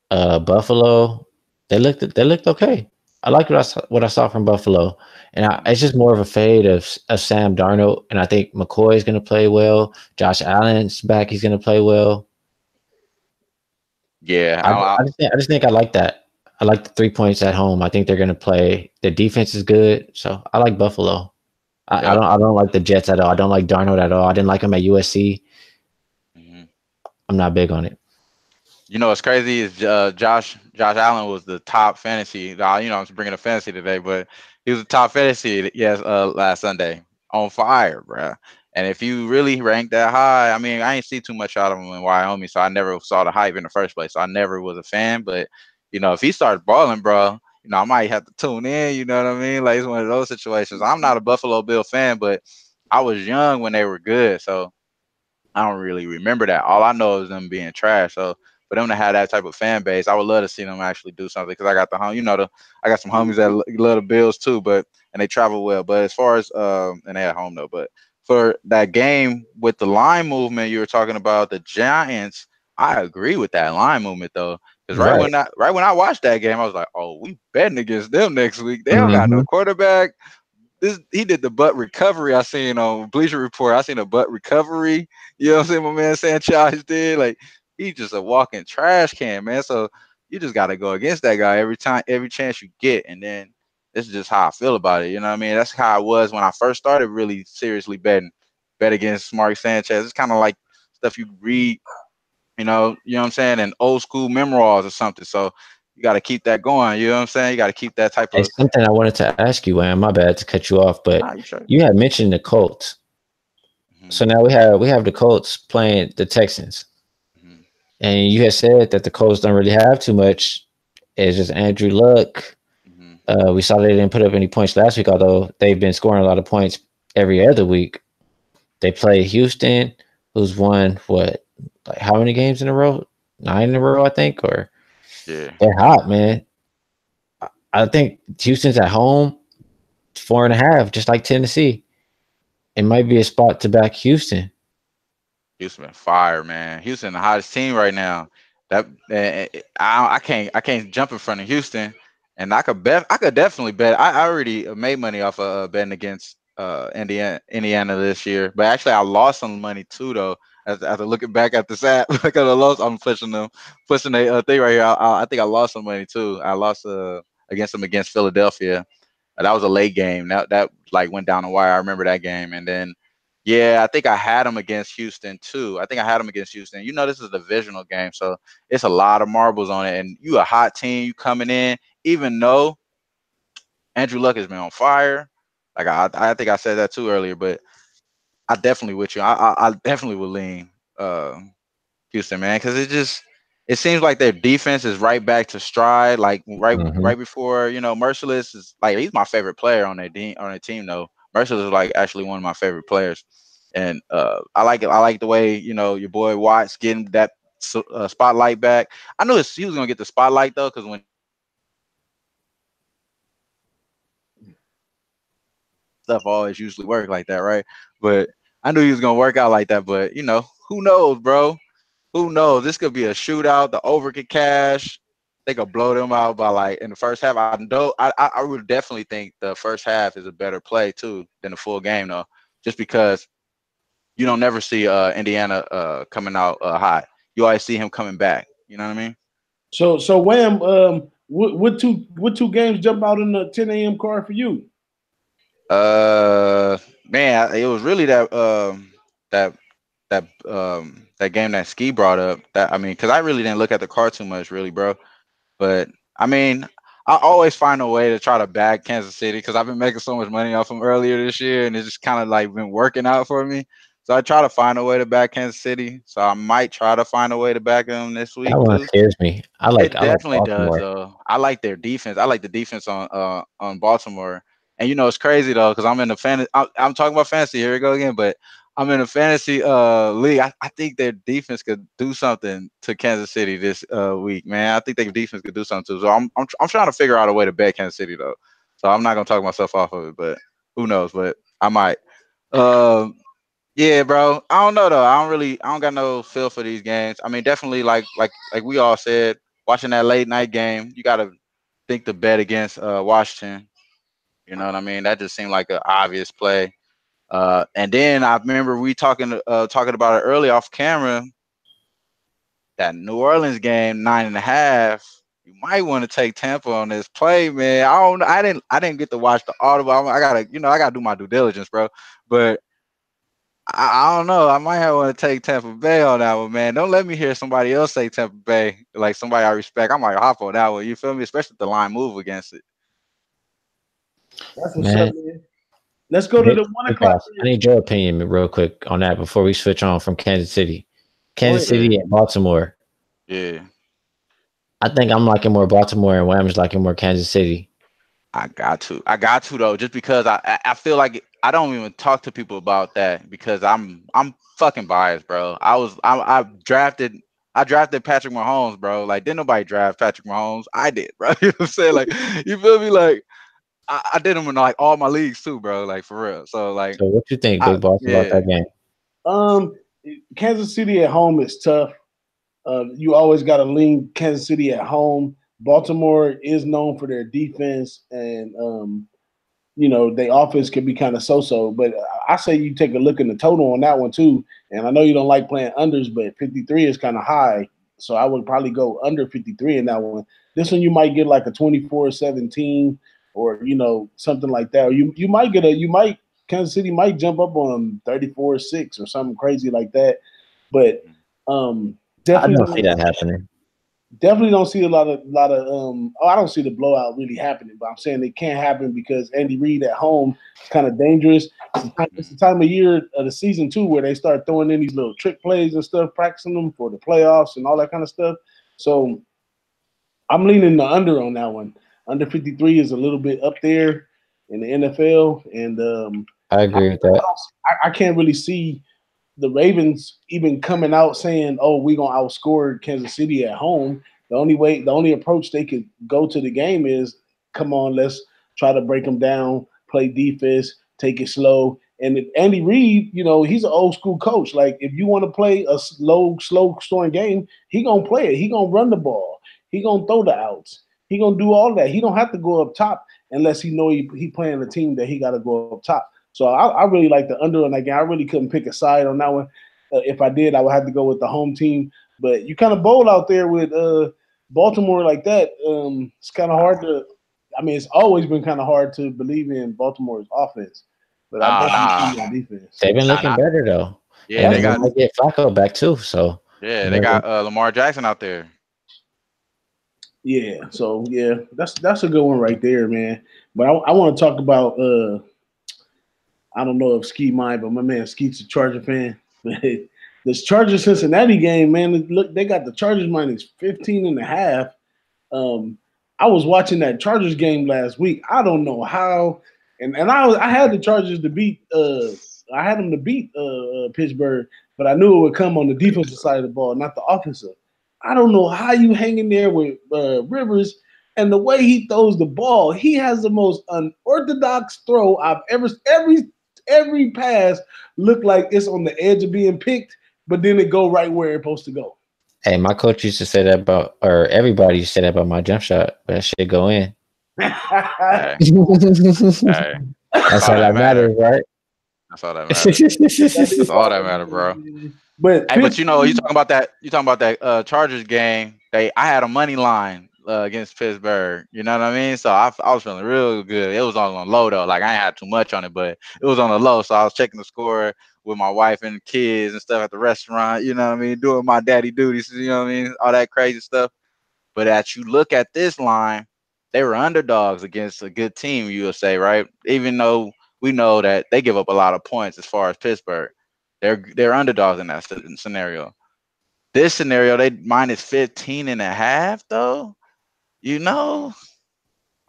Buffalo. They looked okay. I like what I saw from Buffalo, and it's just more of a fade of Sam Darnold. And I think McCoy is going to play well. Josh Allen's back. He's going to play well. Yeah, I just think I like that. I like the 3 points at home. I think they're going to play. The defense is good, so I like Buffalo. I don't like the Jets at all. I don't like Darnold at all. I didn't like him at USC. Mm-hmm. I'm not big on it. You know what's crazy is Josh Allen was the top fantasy. You know, I'm bringing a fantasy today, but he was the top fantasy last Sunday on fire, bro. And if you really rank that high, I mean, I ain't see too much out of him in Wyoming, so I never saw the hype in the first place. So I never was a fan. But you know, if he starts balling, bro, you know, I might have to tune in. You know what I mean? Like it's one of those situations. I'm not a Buffalo Bill fan, but I was young when they were good, so I don't really remember that. All I know is them being trash. So for them to have that type of fan base, I would love to see them actually do something because I got I got some homies that love the Bills too, and they travel well. But as far as and they at home though, but for that game with the line movement you were talking about, the Giants, I agree with that line movement though. Because right when I watched that game, I was like, oh, we betting against them next week. They don't got no quarterback. He did the butt recovery I seen on Bleacher Report. I seen a butt recovery. You know what I'm saying? My man Sanchez did. Like he's just a walking trash can, man. So you just gotta go against that guy every chance you get. And then this is just how I feel about it. You know what I mean? That's how I was when I first started really seriously bet against Mark Sanchez. It's kind of like stuff you read, you know what I'm saying, and old school memoirs or something. So you got to keep that going. You know what I'm saying? You got to keep that type of. Something I wanted to ask you, Wham. My bad to cut you off, but Sure. You had mentioned the Colts. Mm-hmm. So now we have the Colts playing the Texans, and you had said that the Colts don't really have too much. It's just Andrew Luck. We saw they didn't put up any points last week, although they've been scoring a lot of points every other week. They play Houston, who's won like how many games in a row? 9 in a row, I think. Or they're hot, man. I think Houston's at home, 4.5, just like Tennessee. It might be a spot to back Houston. Houston been fire, man. Houston the hottest team right now. That I can't jump in front of Houston, and I could definitely bet. I already made money off of betting against Indiana this year, but actually I lost some money too though. After looking back at this app, I could have lost. I'm pushing a thing right here. I think I lost some money too. I lost against Philadelphia. That was a late game. That like went down the wire. I remember that game, and then yeah, I think I had him against Houston too. I think I had him against Houston. You know, this is a divisional game, so it's a lot of marbles on it. And you a hot team, you coming in, even though Andrew Luck has been on fire. Like I think I said that too earlier, but I definitely with you. I definitely would lean uh, Houston, man, because it seems like their defense is right back to stride. Like right before Merciless is like he's my favorite player on their team though. Merciless is like actually one of my favorite players, and I like it. I like the way your boy Watts getting that spotlight back. I knew he was gonna get the spotlight though, because when stuff always usually work like that, right? But I knew he was gonna work out like that. But who knows, bro? Who knows? This could be a shootout. The over could cash. They could blow them out by like in the first half. I know. I would definitely think the first half is a better play too than the full game though, just because you don't never see Indiana coming out hot. You always see him coming back. You know what I mean? So Wham, what two games jump out in the 10 a.m. card for you? Man, it was really that that game that Ski brought up. That I mean, because I really didn't look at the card too much, really, bro. But I mean, I always find a way to try to back Kansas City because I've been making so much money off them earlier this year, and it's just kind of like been working out for me. So I try to find a way to back Kansas City. So I might try to find a way to back them this That week one too. scares me. It I like definitely does, Baltimore. though. I like their defense. I like the defense on Baltimore. And it's crazy though, because I'm in the fantasy. I'm talking about fantasy. Here we go again, but I'm in a fantasy league. I think their defense could do something to Kansas City this week, man. I think their defense could do something too. So I'm trying to figure out a way to bet Kansas City though. So I'm not gonna talk myself off of it, but who knows? But I might. Um, yeah, bro. I don't know though. I don't got no feel for these games. I mean, definitely like we all said, watching that late night game, you gotta think the bet against Washington. You know what I mean? That just seemed like an obvious play. And then I remember we talking about it early off camera. That New Orleans game, 9.5. You might want to take Tampa on this play, man. I don't. I didn't get to watch the audible. I gotta do my due diligence, bro. But I don't know. I might have want to take Tampa Bay on that one, man. Don't let me hear somebody else say Tampa Bay, like somebody I respect. I might hop on that one. You feel me? Especially if the line move against it. That's what's Man, up, man. Let's go to the 1 o'clock. I need your opinion real quick on that before we switch on from Kansas City. Kansas ahead. City and Baltimore. Yeah. I think I'm liking more Baltimore and Wham's liking more Kansas City. I got to though, just because I feel like I don't even talk to people about that because I'm fucking biased, bro. I drafted Patrick Mahomes, bro. Like, didn't nobody draft Patrick Mahomes? I did, bro. You know what I'm saying? Like, you feel me? Like, I did him in like all my leagues too, bro. Like for real. So like, So what you think, Big Boss, about yeah. that game? Kansas City at home is tough. You always got to lean Kansas City at home. Baltimore is known for their defense, and their offense can be kind of so-so. But I say you take a look in the total on that one too. And I know you don't like playing unders, but 53 is kind of high, so I would probably go under 53 in that one. This one you might get like a 24-17 or something like that. Or you might Kansas City might jump up on 34-6 or something crazy like that. But I don't see that happening. Definitely don't see a lot of I don't see the blowout really happening, but I'm saying it can't happen because Andy Reid at home is kind of dangerous. It's the time of year of the season too where they start throwing in these little trick plays and stuff, practicing them for the playoffs and all that kind of stuff. So I'm leaning the under on that one. Under 53 is a little bit up there in the NFL, and I agree with that. I can't really see the Ravens even coming out saying, "Oh, we're gonna outscore Kansas City at home." The only approach they could go to the game is come on, let's try to break them down, play defense, take it slow. And Andy Reid, he's an old school coach. Like if you want to play a slow scoring game, he gonna play it. He gonna run the ball. He gonna throw the outs. He gonna do all that. He don't have to go up top unless he know he playing a team that he got to go up top. So I really like the under on that game. I really couldn't pick a side on that one. If I did, I would have to go with the home team. But you kind of bold out there with Baltimore like that. It's kind of hard to. I mean, it's always been kind of hard to believe in Baltimore's offense. But I definitely see on defense. They've been looking better though. Yeah, and they might get Flacco back too. So yeah, they got Lamar Jackson out there. Yeah, so yeah, that's a good one right there, man. But I want to talk about I don't know if Ski mind, but my man Skeet's a Charger fan. This Chargers Cincinnati game, man, look, they got the Chargers minus 15.5. I was watching that Chargers game last week. I don't know how, and I had the Chargers to beat I had them to beat Pittsburgh, but I knew it would come on the defensive side of the ball, not the offensive. I don't know how you hang in there with Rivers and the way he throws the ball. He has the most unorthodox throw I've ever. Every pass looked like it's on the edge of being picked, but then it go right where it's supposed to go. Hey, my coach used to say that about, or everybody used to say that about my jump shot, but that shit go in. Hey. That's all that matters, right? That's all that matters. That's all that matters, bro. But you talking about that Chargers game. I had a money line against Pittsburgh. You know what I mean? So I was feeling real good. It was on low though. Like I ain't had too much on it, but it was on the low. So I was checking the score with my wife and kids and stuff at the restaurant. You know what I mean? Doing my daddy duties. You know what I mean? All that crazy stuff. But as you look at this line, they were underdogs against a good team. You will say, right? Even though we know that they give up a lot of points as far as Pittsburgh. They're underdogs in that scenario. This scenario, they minus 15.5 though.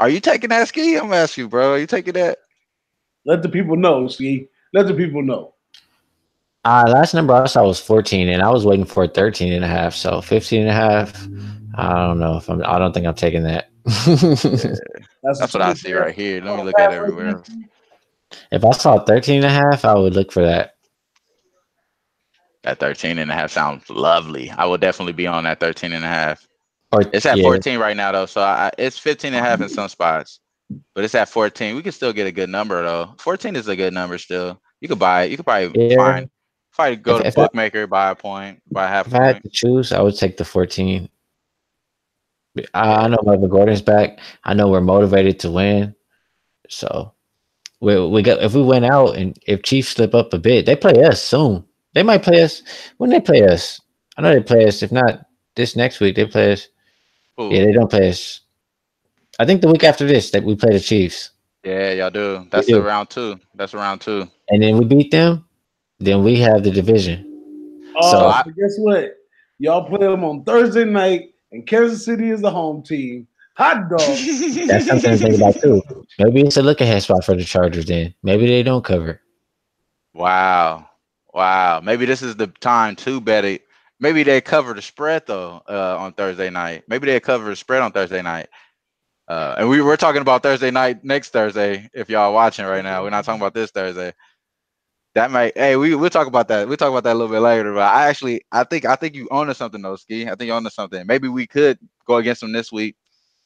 Are you taking that, Ski? I'm asking you, bro. Are you taking that? Let the people know, Ski. Let the people know. Last number I saw was 14, and I was waiting for 13.5. So 15.5. I don't know if I don't think I'm taking that. That's what I see right here. Let me look at everywhere. If I saw 13.5, I would look for that. That 13.5 sounds lovely. I will definitely be on that 13.5. It's at 14 right now though, so it's 15.5 in some spots, but it's at 14. We can still get a good number though. 14 is a good number still. You could buy it. You could probably find. If I go to bookmaker, buy a point, buy half. If I had to choose, I would take the 14. I know Michael Gordon's back. I know we're motivated to win, so we got. If we went out and if Chiefs slip up a bit, they play us soon. They might play us when they play us. I know they play us. If not this next week, they play us. Ooh. Yeah, they don't play us. I think the week after this that we play the Chiefs. Yeah, y'all do. That's round 2. That's round 2. And then we beat them. Then we have the division. So guess what? Y'all play them on Thursday night, and Kansas City is the home team. Hot dog. That's something to think about too. Maybe it's a look-ahead spot for the Chargers. Then maybe they don't cover. Wow. Maybe this is the time to bet it. Maybe they cover the spread though on Thursday night. Maybe they cover the spread on Thursday night. And we're talking about Thursday night next Thursday. If y'all watching right now, we're not talking about this Thursday. That might. Hey, we'll talk about that. We'll talk about that a little bit later. But I think you own to something though, Ski. I think you own to something. Maybe we could go against them this week.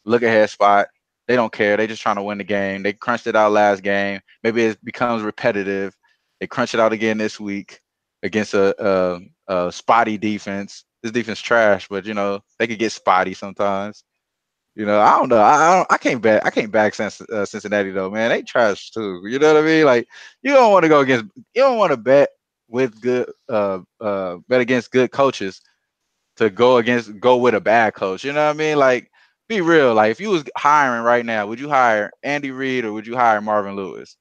Look ahead spot. They don't care. They just trying to win the game. They crunched it out last game. Maybe it becomes repetitive. They crunch it out again this week against a spotty defense. This defense trash, but they could get spotty sometimes. I don't know. I can't back Cincinnati though, man. They trash too. You know what I mean? Like you don't want to go against. You don't want to bet with good bet against good coaches to go with a bad coach. You know what I mean? Like be real. Like if you was hiring right now, would you hire Andy Reid or would you hire Marvin Lewis?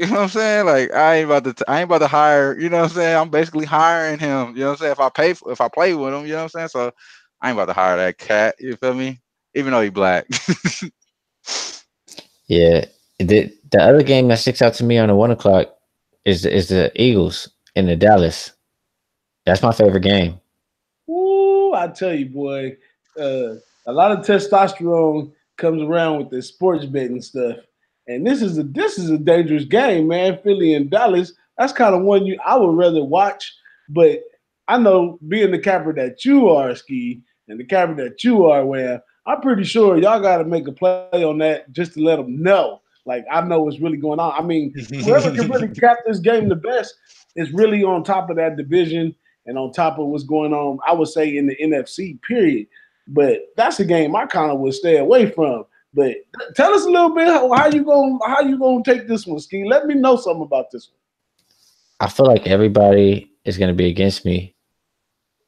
You know what I'm saying? Like I ain't about to hire. You know what I'm saying? I'm basically hiring him. You know what I'm saying? If I play with him, you know what I'm saying? So I ain't about to hire that cat. You feel me? Even though he black. Yeah. The other game that sticks out to me on the 1 o'clock is the Eagles in the Dallas. That's my favorite game. Ooh, I tell you, boy, a lot of testosterone comes around with this sports betting stuff. And this is a dangerous game, man. Philly and Dallas. That's kind of one I would rather watch. But I know being the capper that you are, Ski, and the capper that you are, Wham, I'm pretty sure y'all got to make a play on that just to let them know. Like, I know what's really going on. I mean, whoever can really cap this game the best is really on top of that division and on top of what's going on, I would say, in the NFC, period. But that's a game I kind of would stay away from. But tell us a little bit how you gonna take this one, Ski. Let me know something about this one. I feel like everybody is going to be against me,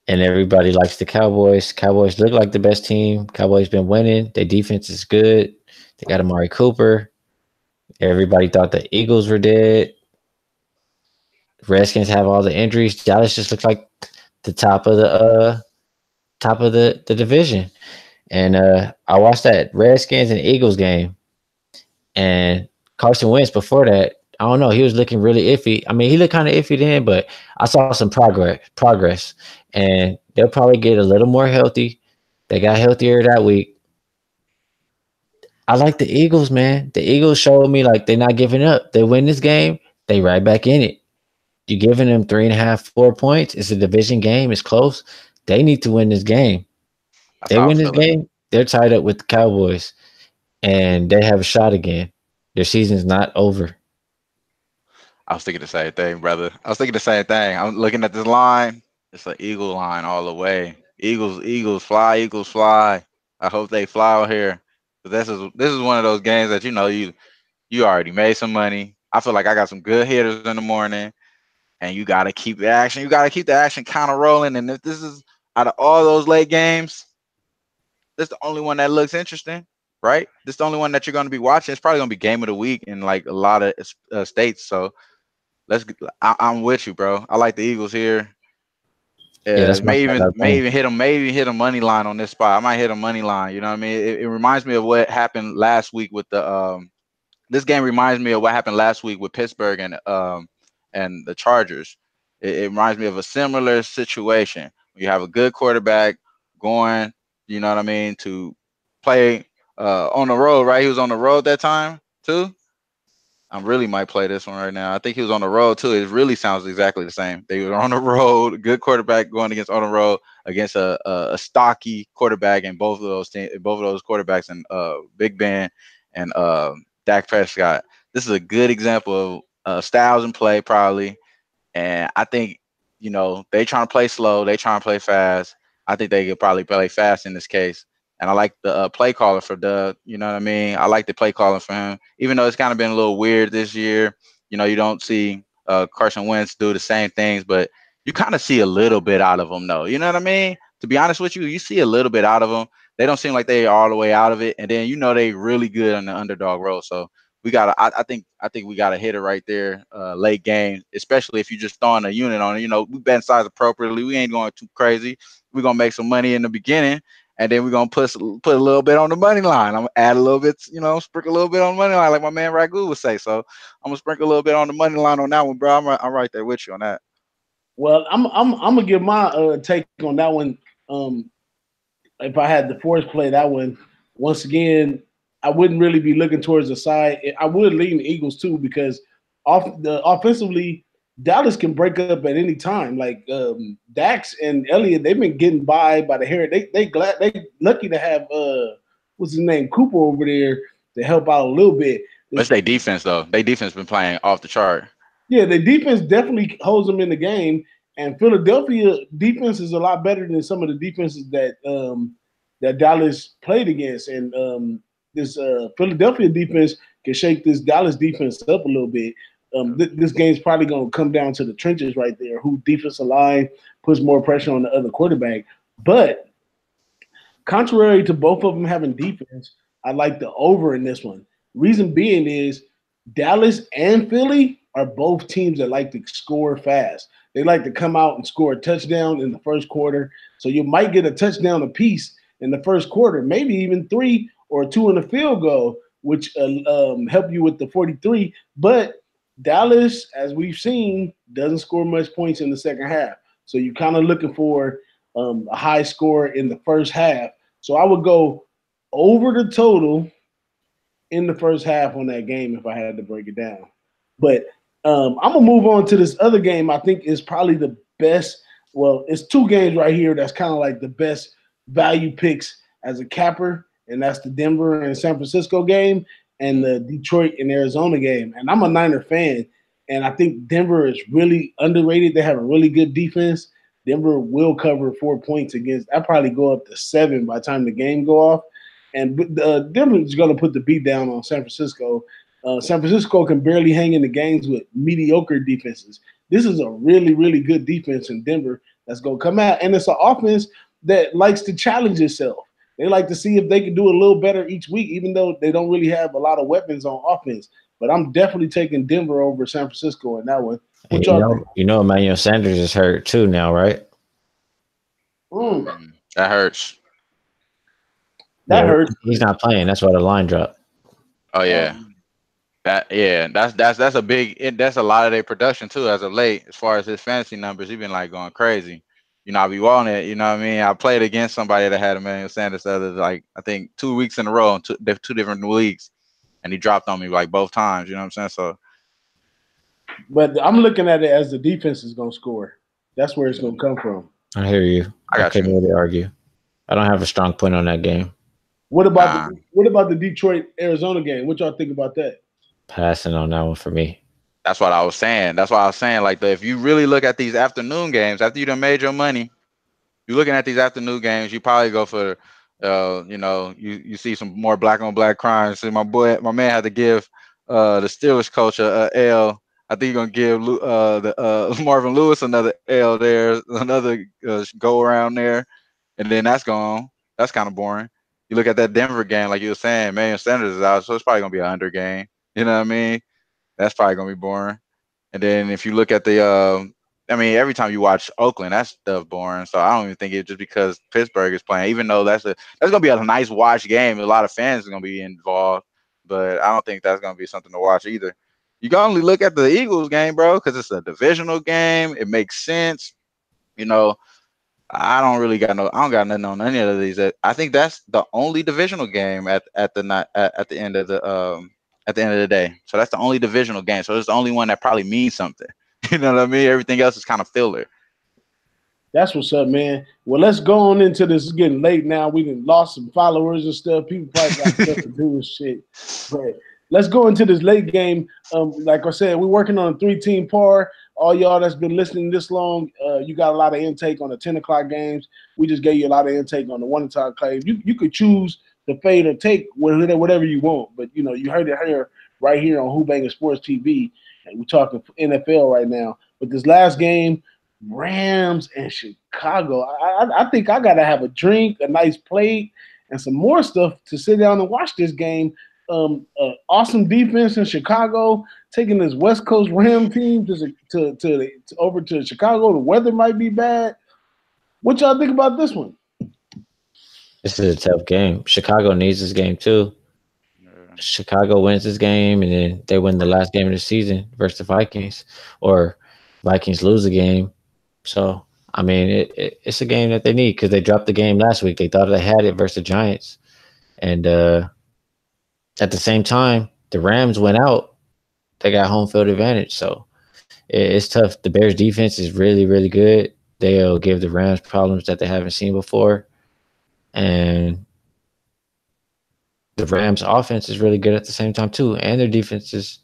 and everybody likes the Cowboys. Cowboys look like the best team. Cowboys been winning. Their defense is good. They got Amari Cooper. Everybody thought the Eagles were dead. Redskins have all the injuries. Dallas just looks like the top of the division. And I watched that Redskins and Eagles game, and Carson Wentz before that, I don't know, he was looking really iffy. I mean, he looked kind of iffy then, but I saw some progress, and they'll probably get a little more healthy. They got healthier that week. I like the Eagles, man. The Eagles showed me like they're not giving up. They win this game, they right back in it. You're giving them 3.5, 4 points. It's a division game. It's close. They need to win this game. They win this game, they're tied up with the Cowboys, and they have a shot again. Their season's not over. I was thinking the same thing, brother. I was thinking the same thing. I'm looking at this line. It's an Eagle line all the way. Eagles fly, Eagles fly. I hope they fly out here. But this is one of those games that you already made some money. I feel like I got some good hitters in the morning, and you got to keep the action. You got to keep the action kind of rolling. And if this is out of all those late games, this is the only one that looks interesting, right? This is the only one that you're going to be watching. It's probably going to be game of the week in like a lot of states. So I'm with you, bro. I like the Eagles here. Yeah, that's my May even hit a money line on this spot. I might hit a money line. You know what I mean? It reminds me of what happened last week with the this game reminds me of what happened last week with Pittsburgh and the Chargers. It reminds me of a similar situation. You have a good quarterback going, you know what I mean, to play on the road, right? He was on the road that time too. I really might play this one right now. I think he was on the road too. It really sounds exactly the same. They were on the road, good quarterback going against on the road against a stocky quarterback, and both of those quarterbacks and Big Ben and Dak Prescott. This is a good example of styles in play, probably. And I think, they trying to play slow, they trying to play fast. I think they could probably play fast in this case. And I like the play caller for Doug. You know what I mean? I like the play calling for him, even though it's kind of been a little weird this year. You don't see Carson Wentz do the same things, but you kind of see a little bit out of them, though. You know what I mean? To be honest with you, you see a little bit out of them. They don't seem like they are all the way out of it, and then they really good on the underdog role. So we got I think we got to hit it right there, late game, especially if you just throwing a unit on it. We bet size appropriately. We ain't going too crazy. We're gonna make some money in the beginning, and then we're gonna put a little bit on the money line. I'm gonna add a little bit, sprinkle a little bit on the money line, like my man Ragu would say. So I'm gonna sprinkle a little bit on the money line on that one, bro. I'm right there with you on that. Well, I'm gonna give my take on that one. If I had the force play that one, once again, I wouldn't really be looking towards the side. I would lean the Eagles too, because offensively, Dallas can break up at any time. Like Dax and Elliott, they've been getting by the hair. They lucky to have what's his name, Cooper over there to help out a little bit. What's their defense though? Their defense been playing off the chart. Yeah, the defense definitely holds them in the game. And Philadelphia defense is a lot better than some of the defenses that that Dallas played against. And this Philadelphia defense can shake this Dallas defense up a little bit. This game's probably going to come down to the trenches right there. Who defensive line puts more pressure on the other quarterback. But contrary to both of them having defense, I like the over in this one. Reason being is Dallas and Philly are both teams that like to score fast. They like to come out and score a touchdown in the first quarter. So you might get a touchdown apiece in the first quarter, maybe even 3 or 2 in the field goal, which help you with the 43. But Dallas, as we've seen, doesn't score much points in the second half. So you're kind of looking for a high score in the first half. So I would go over the total in the first half on that game if I had to break it down. But I'm gonna move on to this other game. I think is probably the best. Well, it's two games right here that's kind of like the best value picks as a capper, and that's the Denver and San Francisco game and the Detroit and Arizona game. And I'm a Niner fan, and I think Denver is really underrated. They have a really good defense. Denver will cover 4 points against. I probably go up to 7 by the time the game go off. And Denver is going to put the beat down on San Francisco. San Francisco can barely hang in the games with mediocre defenses. This is a really, really good defense in Denver that's going to come out. And it's an offense that likes to challenge itself. They like to see if they can do a little better each week, even though they don't really have a lot of weapons on offense. But I'm definitely taking Denver over San Francisco in that one. And you know, Emmanuel Sanders is hurt too now, right? That hurts. That hurts. He's not playing. That's why the line dropped. Oh yeah. That's a big. That's a lot of their production too as of late. As far as his fantasy numbers, he's been like going crazy. You know, I be wanting it. You know what I mean? I played against somebody that had Emmanuel Sanders the other, like I think 2 weeks in a row in two different leagues, and he dropped on me like both times. You know what I'm saying? So, but I'm looking at it as the defense is going to score. That's where it's going to come from. I hear you. I couldn't really argue. I don't have a strong point on that game. What about the Detroit Arizona game? What y'all think about that? Passing on that one for me. That's what I was saying. That's why I was saying, like, if you really look at these afternoon games, after you done made your money, you're looking at these afternoon games, you probably go for, you know, you see some more black on black crime. So my man had to give the Steelers coach a L. I think he's gonna give Marvin Lewis another L there, another go around there, and then that's gone. That's kind of boring. You look at that Denver game, like you were saying, Emmanuel Sanders is out, so it's probably gonna be an under game. You know what I mean? That's probably gonna be boring. And then if you look at the, I mean, every time you watch Oakland, that stuff boring. So I don't even think it's just because Pittsburgh is playing, even though that's gonna be a nice watch game. A lot of fans are gonna be involved, but I don't think that's gonna be something to watch either. You can only look at the Eagles game, bro, because it's a divisional game. It makes sense. You know, I don't got nothing on any of these. I think that's the only divisional game at the end of the day. So that's the only divisional game. So it's the only one that probably means something. You know what I mean? Everything else is kind of filler. That's what's up, man. Well, let's go on into this. It's getting late now. We done lost some followers and stuff. People probably got stuff to do with shit. But let's go into this late game. Like I said, we're working on a 3-team par. All y'all that's been listening this long, you got a lot of intake on the 10 o'clock games. We just gave you a lot of intake on the 1 o'clock games. You could choose to fade or take whatever you want. But, you know, you heard it here right here on Who-Bangin Sports TV. And we're talking NFL right now. But this last game, Rams and Chicago. I think I got to have a drink, a nice plate, and some more stuff to sit down and watch this game. Awesome defense in Chicago, taking this West Coast Ram team to over to Chicago. The weather might be bad. What y'all think about this one? This is a tough game. Chicago needs this game too. Chicago wins this game, and then they win the last game of the season versus the Vikings, or Vikings lose the game. So, I mean, it's a game that they need because they dropped the game last week. They thought they had it versus the Giants. And at the same time, the Rams went out. They got home field advantage. So, it's tough. The Bears' defense is really, really good. They'll give the Rams problems that they haven't seen before. And the Rams' offense is really good at the same time, too. And their defense is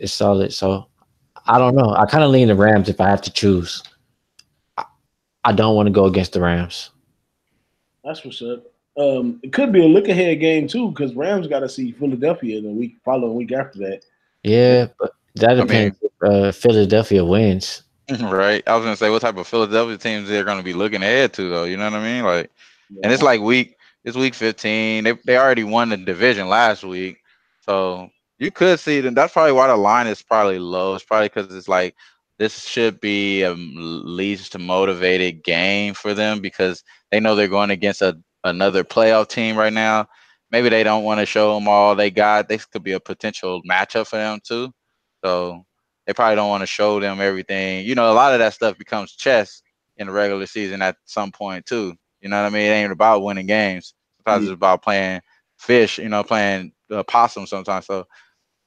solid. So, I don't know. I kind of lean the Rams if I have to choose. I don't want to go against the Rams. That's what's up. It could be a look-ahead game, too, because Rams got to see Philadelphia the following week after that. Yeah, but that depends if Philadelphia wins. Right. I was going to say, what type of Philadelphia teams they're going to be looking ahead to, though? You know what I mean? Like, yeah. And it's like week 15. They already won the division last week. So you could see it. That's probably why the line is probably low. It's probably because it's like this should be a least motivated game for them because they know they're going against another playoff team right now. Maybe they don't want to show them all they got. This could be a potential matchup for them too. So they probably don't want to show them everything. You know, a lot of that stuff becomes chess in the regular season at some point too. You know what I mean? It ain't about winning games. Sometimes it's about playing fish, you know, playing possum sometimes. So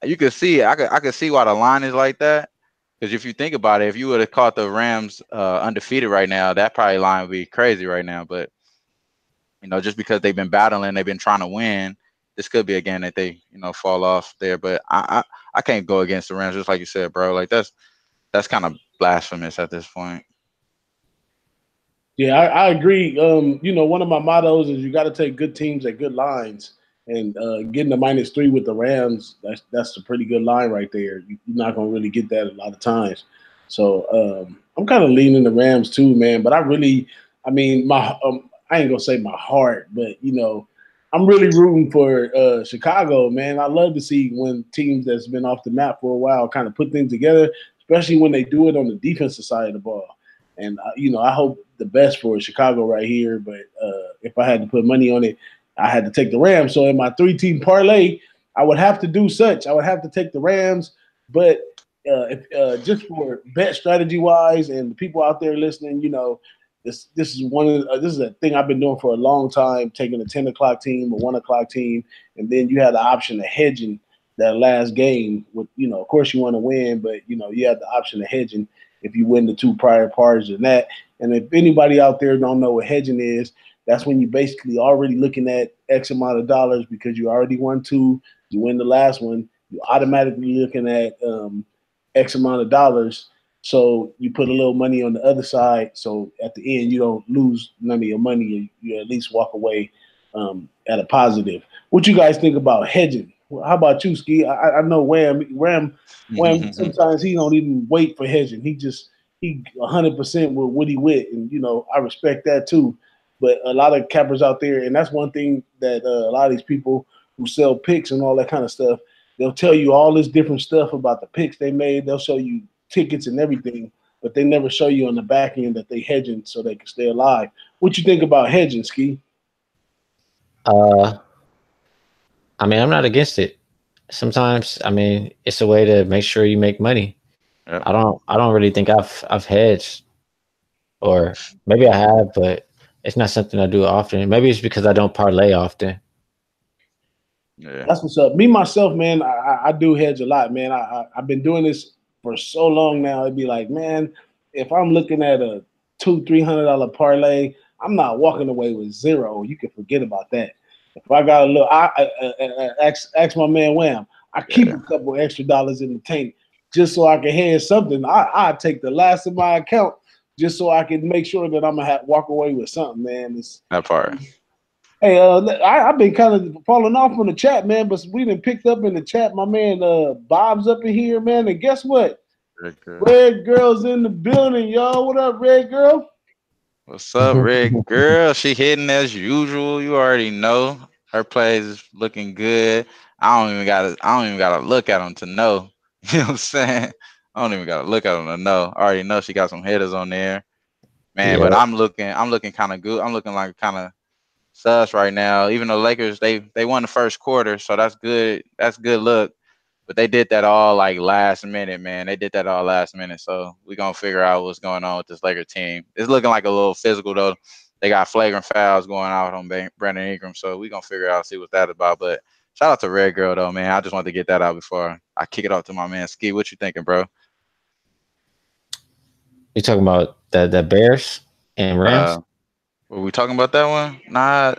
you could see, I could see why the line is like that. Because if you think about it, if you would have caught the Rams undefeated right now, that probably line would be crazy right now. But you know, just because they've been battling, they've been trying to win. This could be a game that they, you know, fall off there. But I can't go against the Rams, just like you said, bro. Like that's kind of blasphemous at this point. Yeah, I agree. You know, one of my mottos is you got to take good teams at good lines, and getting the -3 with the Rams, that's a pretty good line right there. You're not gonna really get that a lot of times. So I'm kind of leaning the Rams too, man. But I mean, I ain't gonna say my heart, but you know, I'm really rooting for Chicago, man. I love to see when teams that's been off the map for a while kind of put things together, especially when they do it on the defensive side of the ball. And you know, I hope the best for Chicago right here. But if I had to put money on it, I had to take the Rams. So in my 3-team parlay, I would have to do such. I would have to take the Rams. But just for bet strategy wise, and the people out there listening, you know, this is this is a thing I've been doing for a long time. Taking a 10 o'clock team, a 1 o'clock team, and then you have the option of hedging that last game. With you know, of course, you want to win, but you know, you have the option of hedging if you win the 2 prior parts and that. And if anybody out there don't know what hedging is, that's when you basically already looking at X amount of dollars because you already won 2, you win the last one, you automatically looking at X amount of dollars. So you put a little money on the other side. So at the end, you don't lose none of your money. You at least walk away at a positive. What you guys think about hedging? How about you, Ski? I know Wham. Sometimes he don't even wait for hedging. He 100% with what he with, and you know I respect that too. But a lot of cappers out there, and that's one thing that a lot of these people who sell picks and all that kind of stuff, they'll tell you all this different stuff about the picks they made. They'll show you tickets and everything, but they never show you on the back end that they hedging so they can stay alive. What you think about hedging, Ski? I mean, I'm not against it. Sometimes, I mean, it's a way to make sure you make money. Yep. I don't really think I've hedged, or maybe I have, but it's not something I do often. Maybe it's because I don't parlay often. Yeah, that's what's up. Me myself, man, I do hedge a lot, man. I've been doing this for so long now. It'd be like, man, if I'm looking at a $200-$300 parlay, I'm not walking away with zero. You can forget about that. If I got a little, I ask my man Wham. I keep a couple extra dollars in the tank just so I can hedge something. I take the last of my account just so I can make sure that I'm gonna walk away with something, man. That part. Hey, I've been kind of falling off on the chat, man, but we done picked up in the chat. My man Bob's up in here, man, and guess what? Red Girl's in the building, y'all. What up, Red Girl? What's up, Red Girl? She hitting as usual. You already know her plays is looking good. I don't even gotta look at them to know. You know what I'm saying? I don't even gotta look at them to know. I already know she got some hitters on there, man. Yeah. But I'm looking kind of good. I'm looking like kind of sus right now. Even though Lakers they won the first quarter, so that's good. That's good look. But they did that all like last minute, man. They did that all last minute. So we're going to figure out what's going on with this Laker team. It's looking like a little physical, though. They got flagrant fouls going out on Brandon Ingram. So we're going to figure out, see what that's about. But shout out to Red Girl, though, man. I just wanted to get that out before I kick it off to my man Ski. What you thinking, bro? You talking about the Bears and Rams? Were we talking about that one? Nah.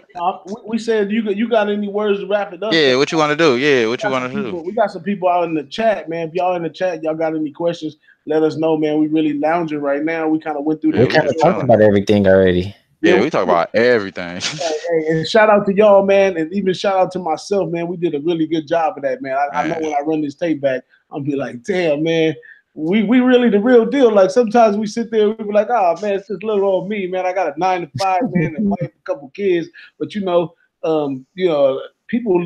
We said you got any words to wrap it up? Yeah, what you want to do? Yeah, what you want to do? We got some people out in the chat, man. If y'all in the chat, y'all got any questions, let us know, man. We really lounging right now. We kind of went through. We kind of talked about everything already. Yeah, we talk about everything. Hey, and shout out to y'all, man, and even shout out to myself, man. We did a really good job of that, man. I know when I run this tape back, I'll be like, damn, man. We really the real deal. Like sometimes we sit there, we be like, oh man, it's just little old me, man. I got a 9 to 5, man, and wife, a couple kids. But you know, people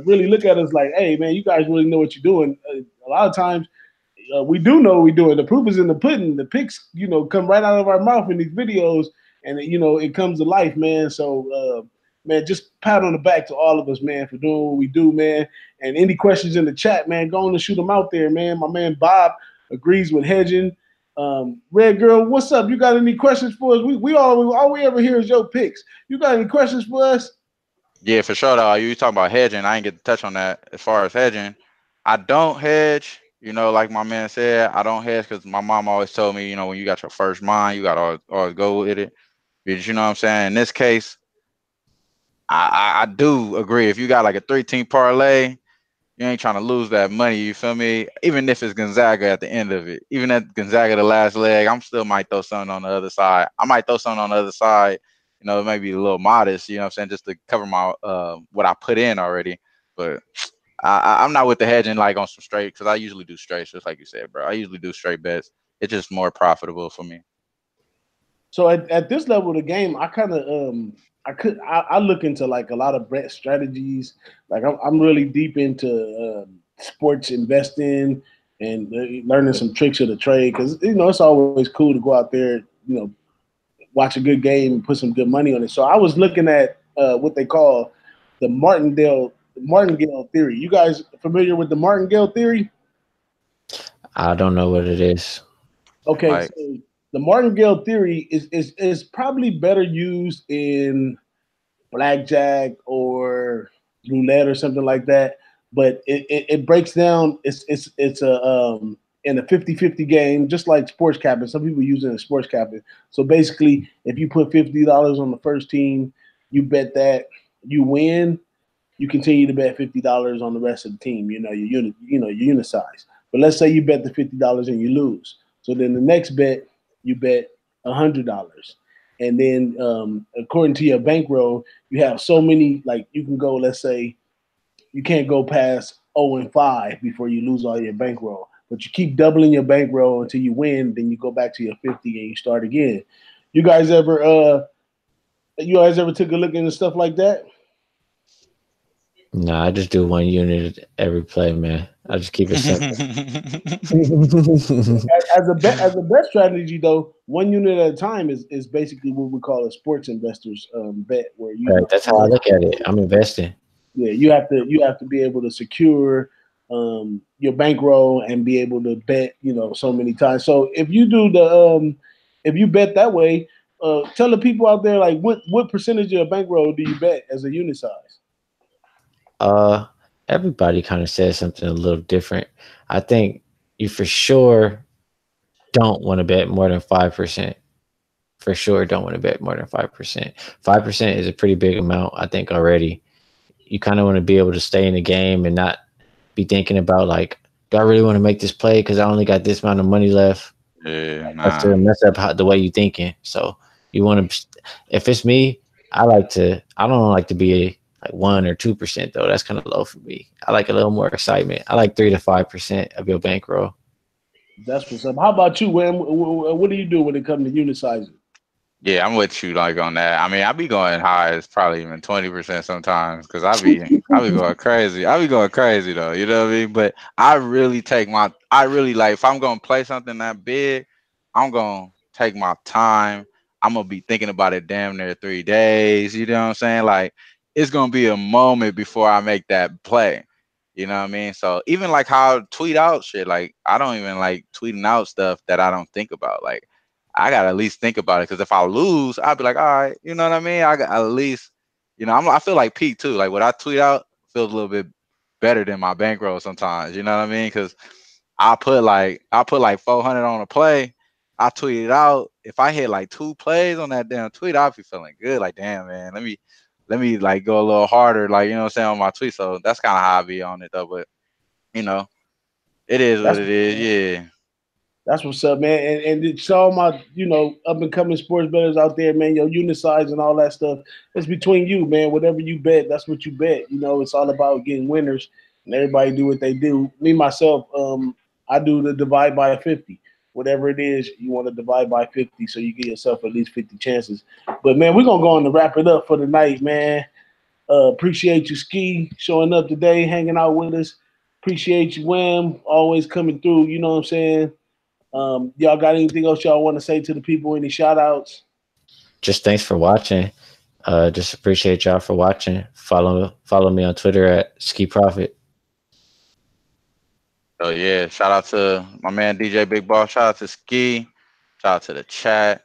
really look at us like, hey, man, you guys really know what you're doing. A lot of times, we do know what we're doing. The proof is in the pudding. The pics, you know, come right out of our mouth in these videos, and you know, it comes to life, man. So, man, just pat on the back to all of us, man, for doing what we do, man. And any questions in the chat, man, go on and shoot them out there, man. My man Bob agrees with hedging. Red Girl, what's up? You got any questions for us? We all we ever hear is your picks. You got any questions for us? Yeah, for sure. Though you talking about hedging, I ain't get to touch on that. As far as hedging, I don't hedge. You know, like my man said, I don't hedge because my mom always told me, you know, when you got your first mine, you got to always go with it. Because you know what I'm saying. In this case, I do agree. If you got like a 3-team parlay, you ain't trying to lose that money. You feel me? Even if it's Gonzaga at the end of it, even at Gonzaga the last leg, I'm still might throw something on the other side. I might throw something on the other side. You know, maybe a little modest. You know what I'm saying? Just to cover my what I put in already. But I'm not with the hedging like on some straight because I usually do straight, just like you said, bro. I usually do straight bets. It's just more profitable for me. So at this level of the game, I kind of I look into like a lot of bet strategies. Like I'm really deep into sports investing and learning some tricks of the trade because it's always cool to go out there, watch a good game and put some good money on it. So I was looking at what they call the Martingale theory. You guys familiar with the Martingale theory? I don't know what it is. Okay, Like, so the Martingale theory is probably better used in blackjack or roulette or something like that. But it breaks down. It's a in a 50-50 game, just like sports capping. Some people use it in sports capping. So basically, if you put $50 on the first team, you bet that you win. You continue to bet $50 on the rest of the team. Your unit size. But let's say you bet the $50 and you lose. So then the next bet you bet $100, and then according to your bankroll, you have so many. Like you can go. Let's say you can't go past 0-5 before you lose all your bankroll. But you keep doubling your bankroll until you win. Then you go back to your 50 and you start again. You guys ever took a look into stuff like that? No, I just do one unit every play, man. I just keep it simple. As a bet strategy, though, one unit at a time is basically what we call a sports investors bet, where Right, that's how I look at it. I'm investing. yeah, you have to be able to secure your bankroll and be able to bet so many times. So if you bet that way, tell the people out there like what percentage of your bankroll do you bet as a unit size? Uh, Everybody kind of says something a little different. I think you for sure don't want to bet more than 5%. For sure, don't want to bet more than 5%. 5% is a pretty big amount, I think, already. You kind of want to be able to stay in the game and not be thinking about like, do I really want to make this play because I only got this amount of money left? yeah, That's nah. to mess up the way you thinking. So you want to. If it's me, I like to. I don't like to be like 1 or 2% though. That's kind of low for me. I like a little more excitement. I like 3 to 5% of your bankroll. That's what's up. How about you, Wham? What do you do when it comes to unit sizing? Yeah, I'm with you like on that. I mean, I be going high as probably even 20% sometimes because I be going crazy. I be going crazy though, you know what I mean? But I really like if I'm gonna play something that big, I'm gonna take my time. I'm gonna be thinking about it damn near 3 days. You know what I'm saying? Like it's gonna be a moment before I make that play. You know what I mean? So even like how I tweet out shit, like I don't even like tweeting out stuff that I don't think about. Like I gotta at least think about it because if I lose, I'll be like, all right, you know what I mean? I got at least, I feel like Pete too. Like what I tweet out feels a little bit better than my bankroll sometimes. You know what I mean? Because I put like 400 on a play. I tweet it out. If I hit like 2 plays on that damn tweet, I'll be feeling good. Like damn man, let me like go a little harder. Like you know what I'm saying on my tweet. So that's kind of how I be on it though. But you know, it is what That's it is. Yeah. That's what's up, man. And it's all my, up and coming sports bettors out there, man. Your unit size and all that stuff. It's between you, man. Whatever you bet, that's what you bet. It's all about getting winners, and everybody do what they do. Me myself, I do the divide by 50. Whatever it is, you want to divide by 50, so you give yourself at least 50 chances. But man, we're gonna go on to wrap it up for the night, man. Appreciate you, Ski, showing up today, hanging out with us. Appreciate you, Wham, always coming through. You know what I'm saying? Y'all got anything else y'all want to say to the people? Any shout outs? Just thanks for watching. Just appreciate y'all for watching. Follow me on Twitter at Ski Profit. So yeah, shout out to my man DJ Big Boss. Shout out to Ski. Shout out to the chat.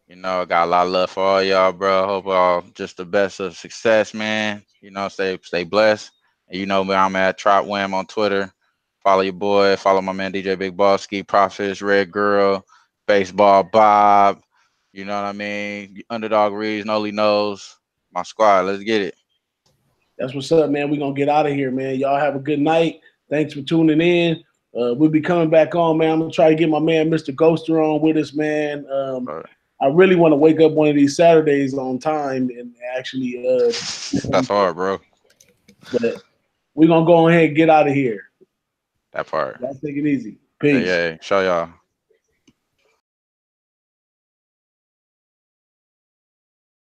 You know, I got a lot of love for all y'all, bro. Hope all just the best of success, man. You know, stay blessed. And you know where I'm at, Trot Wham on Twitter. Follow your boy. Follow my man DJ Big Boss, Ski Profits, Red Girl, Baseball Bob. You know what I mean? Underdog Reads, Noli knows. My squad. Let's get it. That's what's up, man. We're gonna get out of here, man. Y'all have a good night. Thanks for tuning in. We'll be coming back on, man. I'm gonna try to get my man Mr. Ghoster on with us, man. I really want to wake up one of these Saturdays on time and actually That's hard, bro. But we're gonna go ahead and get out of here. That part. Y'all take it easy. Peace. Yeah, show y'all.